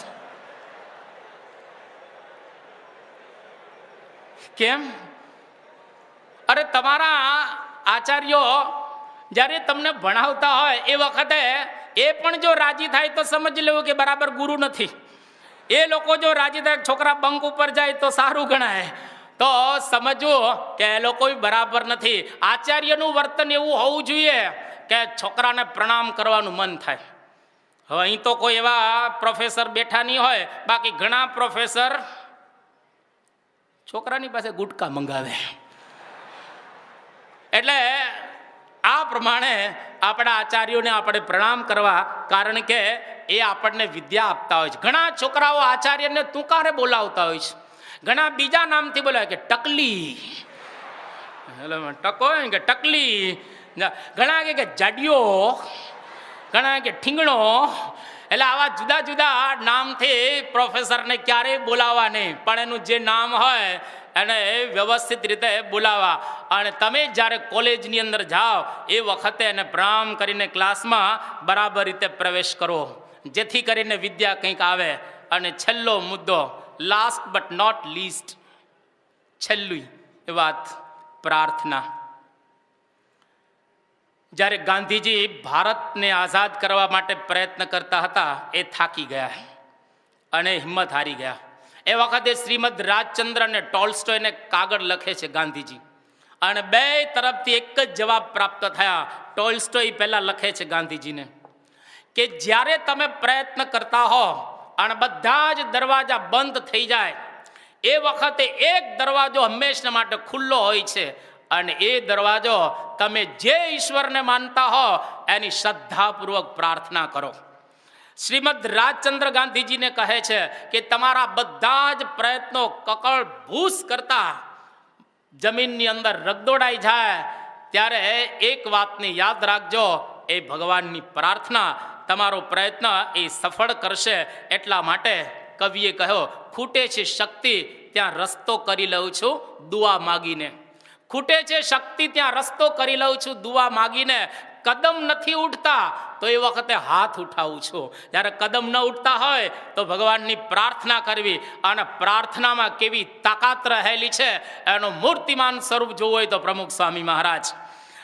કેમ? અરે તમારા આચાર્યો જ્યારે તમને ભણાવતા હોય એ વખતે એ પણ જો રાજી થાય તો સમજી લેવું કે બરાબર ગુરુ નથી. એ લોકો જો રાજી થાય, છોકરા બંક ઉપર જાય તો સારું ગણાય, તો સમજવું કે એ લોકો બરાબર નથી. આચાર્યનું વર્તન એવું હોવું જોઈએ કે છોકરાને પ્રણામ કરવાનું મન થાય. હવે અહીં તો કોઈ એવા પ્રોફેસર બેઠા નહીં હોય, બાકી ઘણા પ્રોફેસર છોકરાની પાસે ગુટકા મંગાવે. એટલે આ પ્રમાણે આપણા આચાર્યોને આપણે પ્રણામ કરવા, કારણ કે એ આપણને વિદ્યા આપતા હોય છે. ઘણા છોકરાઓ આચાર્યને તુકારે બોલાવતા હોય છે, ઘણા બીજા નામથી બોલાવે કે ટકલી, ટકો કે ટકલી, ઘણા કે જાડિયો, ઘણા કે ઠીંગણો. એટલે આવા જુદા જુદા નામથી પ્રોફેસરને ક્યારેય બોલાવવા નહીં, પણ એનું જે નામ હોય એને વ્યવસ્થિત રીતે બોલાવવા. અને તમે જ્યારે કોલેજની અંદર જાઓ એ વખતે એને પ્રણામ કરીને ક્લાસમાં બરાબર રીતે પ્રવેશ કરો, જેથી કરીને વિદ્યા કંઈક આવે. અને છેલ્લો મુદ્દો, લાસ્ટ બટ નોટ લીસ્ટ, છેલ્લી વાત, પ્રાર્થના. જ્યારે ગાંધીજી ભારતને આઝાદ કરવા માટે પ્રયત્ન કરતા હતા એ થાકી ગયા અને હિંમત હારી ગયા. એ વખતે શ્રીમદ રાજચંદ્ર અને ટોલ્સ્ટોયને કાગળ લખે છે ગાંધીજી, અને બે તરફથી એક જ જવાબ પ્રાપ્ત થયા. ટોલ્સ્ટોય પહેલા લખે છે ગાંધીજીને કે જ્યારે તમે પ્રયત્ન કરતા હો અને બધા જ દરવાજા બંધ થઈ જાય એ વખતે એક દરવાજો હંમેશા માટે ખુલ્લો હોય છે, અને એ દરવાજો તમે જે ઈશ્વરને માનતા હો એની શ્રદ્ધાપૂર્વક પ્રાર્થના કરો. શ્રીમદ રાજચંદ્ર ગાંધીજીને કહે છે કે તમારા બધા જ પ્રયત્નો કકળ ભૂસ કરતા જમીનની અંદર રગદોડાઈ જાય ત્યારે એક વાતને યાદ રાખજો, એ ભગવાનની પ્રાર્થના તમારો પ્રયત્ન એ સફળ કરશે. એટલા માટે કવિએ કહ્યો, ખૂટે છે શક્તિ ત્યાં રસ્તો કરી લઉં છું દુઆ માગીને. ખૂટે છે શક્તિ ત્યાં રસ્તો કરી લઉં છું દુઆ માગીને. કદમ નથી ઉઠતા તો એ વખતે હાથ ઉઠાવું છું. જ્યારે કદમ ન ઉઠતા હોય તો ભગવાનની પ્રાર્થના કરવી. અને પ્રાર્થનામાં કેવી તાકાત રહેલી છે એનું મૂર્તિમાન સ્વરૂપ જોવું હોય તો પ્રમુખ સ્વામી મહારાજ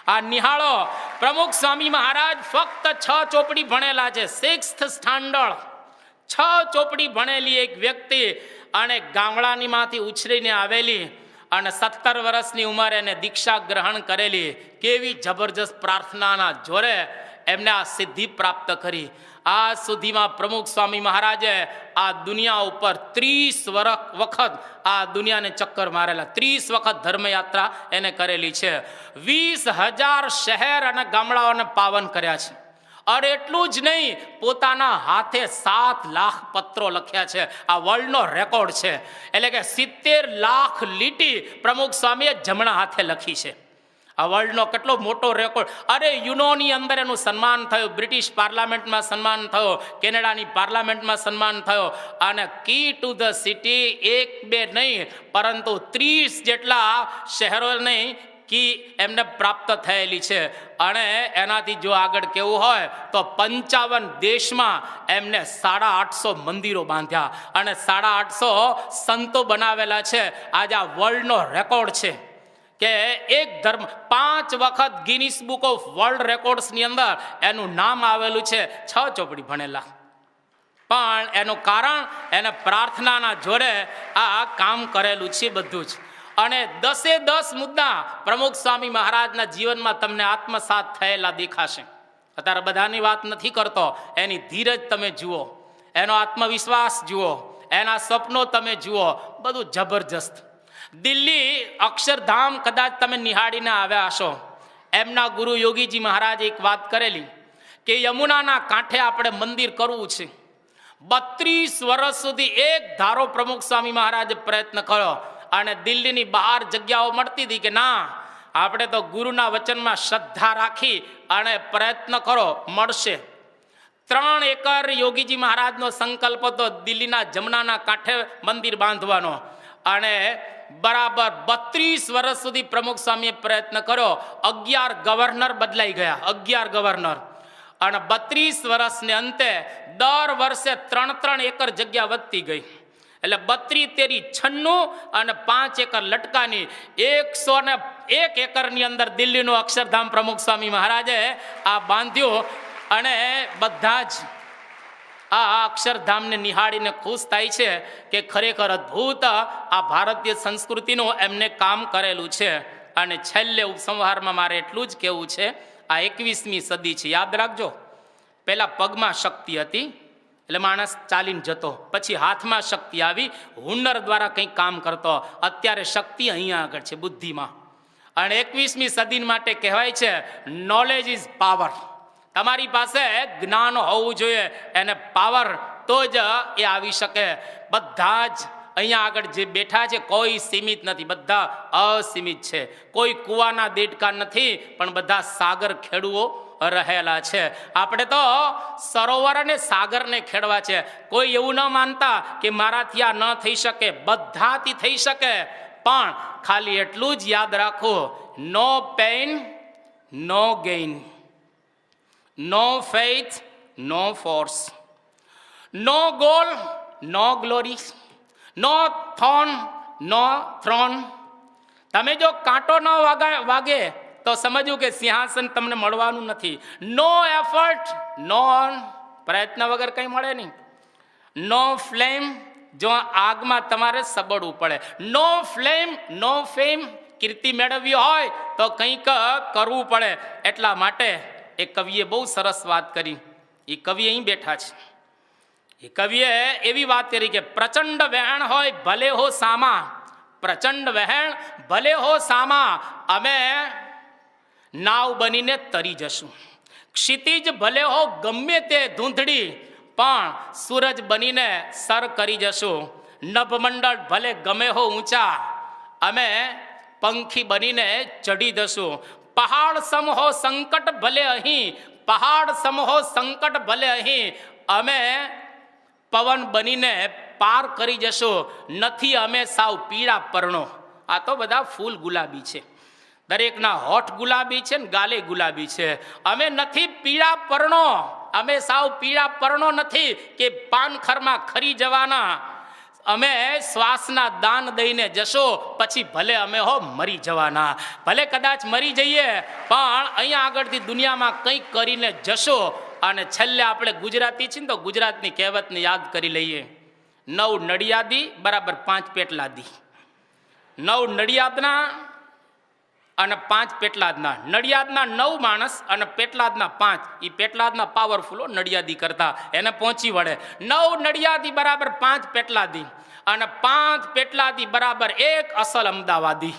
આ નિહાળો. પ્રમુખ સ્વામી મહારાજ ફક્ત 6 ચોપડી ભણેલા છે, 6th સ્ટાન્ડર્ડ. 6 ચોપડી ભણેલી એક વ્યક્તિ અને ગામડાની માંથી ઉછરીને આવેલી અને 17 વર્ષની ઉંમરે એને દીક્ષા ગ્રહણ કરેલી. કેવી જબરજસ્ત પ્રાર્થનાના જોરે એમને આ સિદ્ધિ પ્રાપ્ત કરી. આજ સુધીમાં પ્રમુખ સ્વામી મહારાજે આ દુનિયા ઉપર 30 વખત આ દુનિયાને ચક્કર મારેલા, 30 વખત ધર્મયાત્રા એને કરેલી છે. 20,000 શહેર અને ગામડાઓને પાવન કર્યા છે. અરે એટલું જ નહીં, પોતાના હાથે 7 લાખ પત્રો લખ્યા છે. આ વર્લ્ડનો રેકોર્ડ છે. એટલે કે 70 લાખ લીટી પ્રમુખ સ્વામીએ જમણા હાથે લખી છે. આ વર્લ્ડનો કેટલો મોટો રેકોર્ડ. અરે યુનોની અંદર એનું સન્માન થયું, બ્રિટિશ પાર્લામેન્ટમાં સન્માન થયો, કેનેડાની પાર્લામેન્ટમાં સન્માન થયો. અને કી ટુ ધ સિટી 1-2 નહીં પરંતુ 30 જેટલા શહેરોને કી એમને પ્રાપ્ત થયેલી છે. અને એનાથી જો આગળ કેવું હોય તો 55 દેશમાં એમને 850 મંદિરો બાંધ્યા અને 850 સંતો બનાવેલા છે. આજે આ વર્લ્ડનો રેકોર્ડ છે કે એક ધર્મ 5 વખત ગિનિસ બુક ઓફ વર્લ્ડ રેકોર્ડ્સની અંદર એનું નામ આવેલું છે. 6 ચોપડી ભણેલા, પણ એનું કારણ એને પ્રાર્થનાના જોડે આ કામ કરેલું છે બધું જ. અને 10 મુદ્દા પ્રમુખ સ્વામી મહારાજના જીવનમાં તમને આત્મસાત થયેલા દેખાશે. અત્યારે બધાની વાત નથી કરતો, એની ધીરજ તમે જુઓ, એનો આત્મવિશ્વાસ જુઓ, એના સપનો તમે જુઓ, બધું જબરજસ્ત. દિલ્હી અક્ષરધામ કદાચ તમે નિહાળીને આવ્યા હશો. એમના ગુરુ યોગીજી મહારાજે એક વાત કરેલી કે યમુનાના કાંઠે આપણે મંદિર કરવું છે. 32 વર્ષ સુધી એક ધારો પ્રમુખ સ્વામી મહારાજે પ્રયત્ન કર્યો અને દિલ્હીની બહાર જગ્યાઓ મળતી હતી કે ના, આપણે તો ગુરુના વચનમાં શ્રદ્ધા રાખી અને પ્રયત્ન કરો, મળશે. 3 એકર યોગીજી મહારાજનો સંકલ્પ હતો દિલ્હીના જમનાના કાંઠે મંદિર બાંધવાનો. અને બરાબર 32 વર્ષ સુધી પ્રમુખ સ્વામીએ પ્રયત્ન કર્યો. 11 ગવર્નર બદલાઈ ગયા, 11 ગવર્નર. અને 32 વર્ષને અંતે દર વર્ષે 3 એકર જગ્યા વધતી ગઈ. એટલે 32 × 96 અને 5 એકર લટકાની 101 એકરની અંદર દિલ્હીનું અક્ષરધામ પ્રમુખ સ્વામી મહારાજે આ બાંધ્યું. અને બધા જ આ અક્ષરધામને નિહાળીને ખુશ થાય છે કે ખરેખર અદ્ભુત આ ભારતીય સંસ્કૃતિનું એમને કામ કરેલું છે. અને છેલ્લે ઉપસંહારમાં મારે એટલું જ કહેવું છે, આ 21મી સદી છે. યાદ રાખજો, પહેલા પગમાં શક્તિ હતી એટલે માણસ ચાલીને જતો, પછી હાથમાં શક્તિ આવી, હુનર દ્વારા કંઈક કામ કરતો. અત્યારે શક્તિ અહીંયા આગળ છે, બુદ્ધિમાં. અને 21મી સદી માટે કહેવાય છે નોલેજ ઇઝ પાવર. તમારી પાસે જ્ઞાન હોવું જોઈએ, એને પાવર તો જ એ આવી શકે. બધા જ અહીંયા આગળ જે બેઠા છે કોઈ સીમિત નથી, બધા અસીમિત છે. કોઈ કૂવાના દેડકા નથી, પણ બધા સાગર ખેડુઓ રહેલા છે. આપણે તો સરોવર અને સાગરને ખેડવા છે. કોઈ એવું ન માનતા કે મારાથી આ ન થઈ શકે, બધાથી થઈ શકે. પણ ખાલી એટલું જ યાદ રાખો, નો પેઇન નો ગેઇન, નો ફેથ નો ફોર્સ, નો ગોલ નો ગ્લોરી, નો થોન નો થ્રોન. તમે જો કાંટો ન વાગે તો સમજવું કે સિંહાસન તમને મળવાનું નથી. નો એફર્ટ નો પ્રયત્ન વગર કંઈ મળે નહીં. નો ફ્લેમ, જો આગમાં તમારે સબડવું પડે. નો ફ્લેમ નો ફેમ, કીર્તિ મેળવવી હોય તો કંઈક કરવું પડે. એટલા માટે એ કવિએ બહુ સરસ વાત કરી. એ કવિ અહીં બેઠા છે. એ કવિએ એવી વાત કરી કે પ્રચંડ વહેણ હોય ભલે હો સામા, પ્રચંડ વહેણ ભલે હો સામા, અમે નાવ બનીને તરી જશું. ક્ષિતિજ ભલે હો ગમે તે ધૂંધળી, પણ સૂરજ બનીને સર કરી જશું. નભમંડળ ભલે ગમે હો ઊંચા, અમે પંખી બનીને ચઢી જશું. પહાડ સમ હો સંકટ ભલે અહીં, પહાડ સમ હો સંકટ ભલે અહીં, અમે પવન બનીને પાર કરી જશું. નથી અમે સાવ પીળા પરણો. આ તો બધા ફૂલ ગુલાબી છે, દરેકના હોઠ ગુલાબી છે ને ગાલે ગુલાબી છે. અમે નથી પીળા પરણો, અમે સાવ પીળા પરણો નથી કે પાનખરમાં ખરી જવાના. અમે શ્વાસના દાન દઈને જશો, પછી ભલે અમે હો મરી જવાના. ભલે કદાચ મરી જઈએ, પણ અહીંયા આગળથી દુનિયામાં કંઈક કરીને જશો. અને છેલ્લે આપણે ગુજરાતી છીએ ને, તો ગુજરાતની કહેવતને યાદ કરી લઈએ. 9 નડિયાદી બરાબર 5 પેટલાદી. 9 નડિયાદના અને 5 પેટલાદના. નડિયાદના 9 માણસ અને પેટલાદના 5. એ પેટલાદના પાવરફુલો નડિયાદી કરતા, એને પહોંચી વળે. 9 નડિયાદી બરાબર 5 પેટલાદી, અને 5 પેટલાદી બરાબર 1 અસલ અમદાવાદી.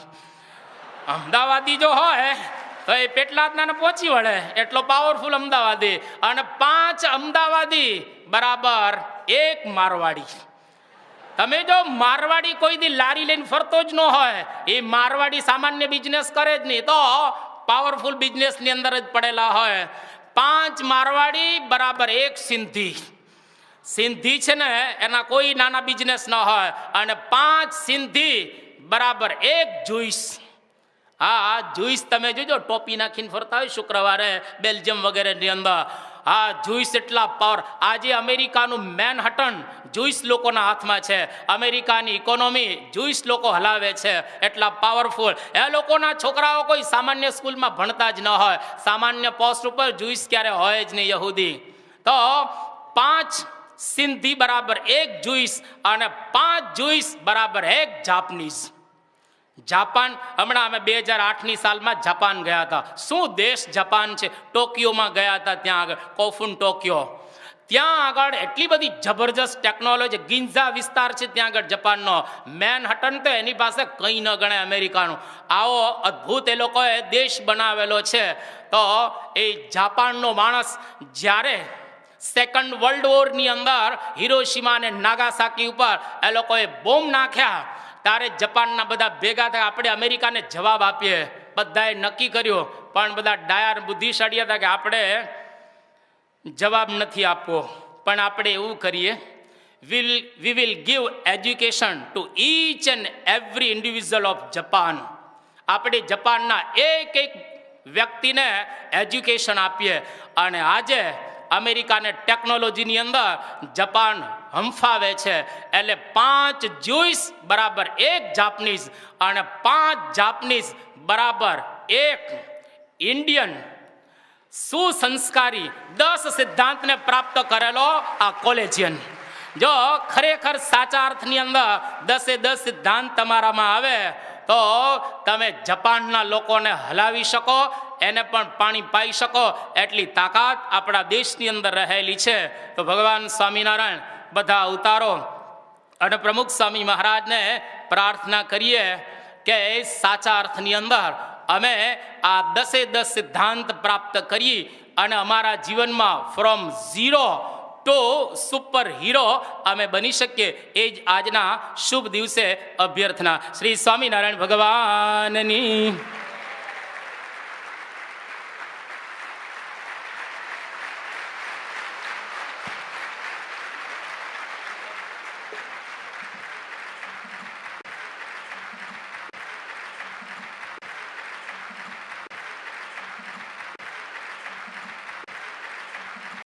અમદાવાદી જો હોય તો એ પેટલાદના પહોંચી વળે, એટલો પાવરફુલ અમદાવાદી. અને 5 અમદાવાદી બરાબર 1 મારવાડી. તમે જો મારવાડી કોઈ દી લારી લઈને ફરતો જ ન હોય, એ મારવાડી સામાન્ય બિઝનેસ કરે જ નહીં, તો પાવરફુલ બિઝનેસની અંદર જ પડેલા હોય. 5 મારવાડી બરાબર 1 સિંધી. સિંધી છે ને એના કોઈ નાના બિઝનેસ ન હોય. અને 5 સિંધી બરાબર 1 જુઈસ. હા, જુઈસ તમે જોજો ટોપી નાખીને ફરતા હોય શુક્રવારે બેલ્જિયમ વગેરેની અંદર. હા, જુઈસ એટલા પાવર. આજે અમેરિકાનું મેનહટન જુઈસ લોકોના હાથમાં છે. અમેરિકાની ઇકોનોમી જુઈસ લોકો હલાવે છે, એટલા પાવરફુલ. એ લોકોના છોકરાઓ કોઈ સામાન્ય સ્કૂલમાં ભણતા જ ન હોય, સામાન્ય પોસ્ટ ઉપર જુઈસ ક્યારે હોય જ નહીં યહૂદી. તો 5 સિંધી બરાબર 1 જુઈસ, અને 5 જુઈસ બરાબર 1 જાપાનીઝ. જાપાન, હમણાં અમે 2008ની સાલમાં જાપાન ગયા હતા. શું દેશ જાપાન છે. ટોક્યોમાં ગયા હતા, ત્યાં આગળ કોફુન ટોક્યો. ત્યાં આગળ એટલી બધી જબરજસ્ત ટેકનોલોજી. ગિન્ઝા વિસ્તાર છે ત્યાં આગળ જાપાનનો. મેનહટન તો એની પાસે કંઈ ન ગણાય અમેરિકાનું. આવો અદ્ભુત એ લોકોએ દેશ બનાવેલો છે. તો એ જાપાનનો માણસ જ્યારે સેકન્ડ વર્લ્ડ વોરની અંદર હિરોશીમા અને નાગાસાકી ઉપર એ લોકોએ બોમ્બ નાખ્યા, ત્યારે જાપાનના બધા ભેગા થયા, આપણે અમેરિકાને જવાબ આપીએ. બધાએ નક્કી કર્યું, પણ બધા ડાયર બુદ્ધિશાળી હતા કે આપણે જવાબ નથી આપવો, પણ આપણે એવું કરીએ, we will give education to each and every individual of Japan. આપણે જાપાનના એક એક વ્યક્તિને એજ્યુકેશન આપીએ. અને આજે અમેરિકાને ટેકનોલોજીની અંદર જાપાન હંફાવે છે. એટલે 5 જુઈસ બરાબર 1 જાપાનીઝ, અને 5 જાપાનીઝ બરાબર 1 ઇન્ડિયન સુસંસ્કારી 10 સિદ્ધાંતને પ્રાપ્ત કરેલો આ કોલેજિયન. જો ખરેખર સાચા અર્થની અંદર 10 સિદ્ધાંત તમારામાં આવે, તો તમે જાપાનના લોકોને હલાવી શકો, એને પણ પાણી પાઈ શકો. એટલી તાકાત આપણા દેશની અંદર રહેલી છે. તો ભગવાન સ્વામિનારાયણ બધા અવતારો અને પ્રમુખ સ્વામી મહારાજને પ્રાર્થના કરીએ કે સાચા અર્થની અંદર અમે આ 10 સિદ્ધાંત પ્રાપ્ત કરી અને અમારા જીવનમાં from zero two super hero અમે બની શકીએ. એ જ આજના શુભ દિવસે અભ્યર્થના. શ્રી સ્વામિનારાયણ ભગવાનની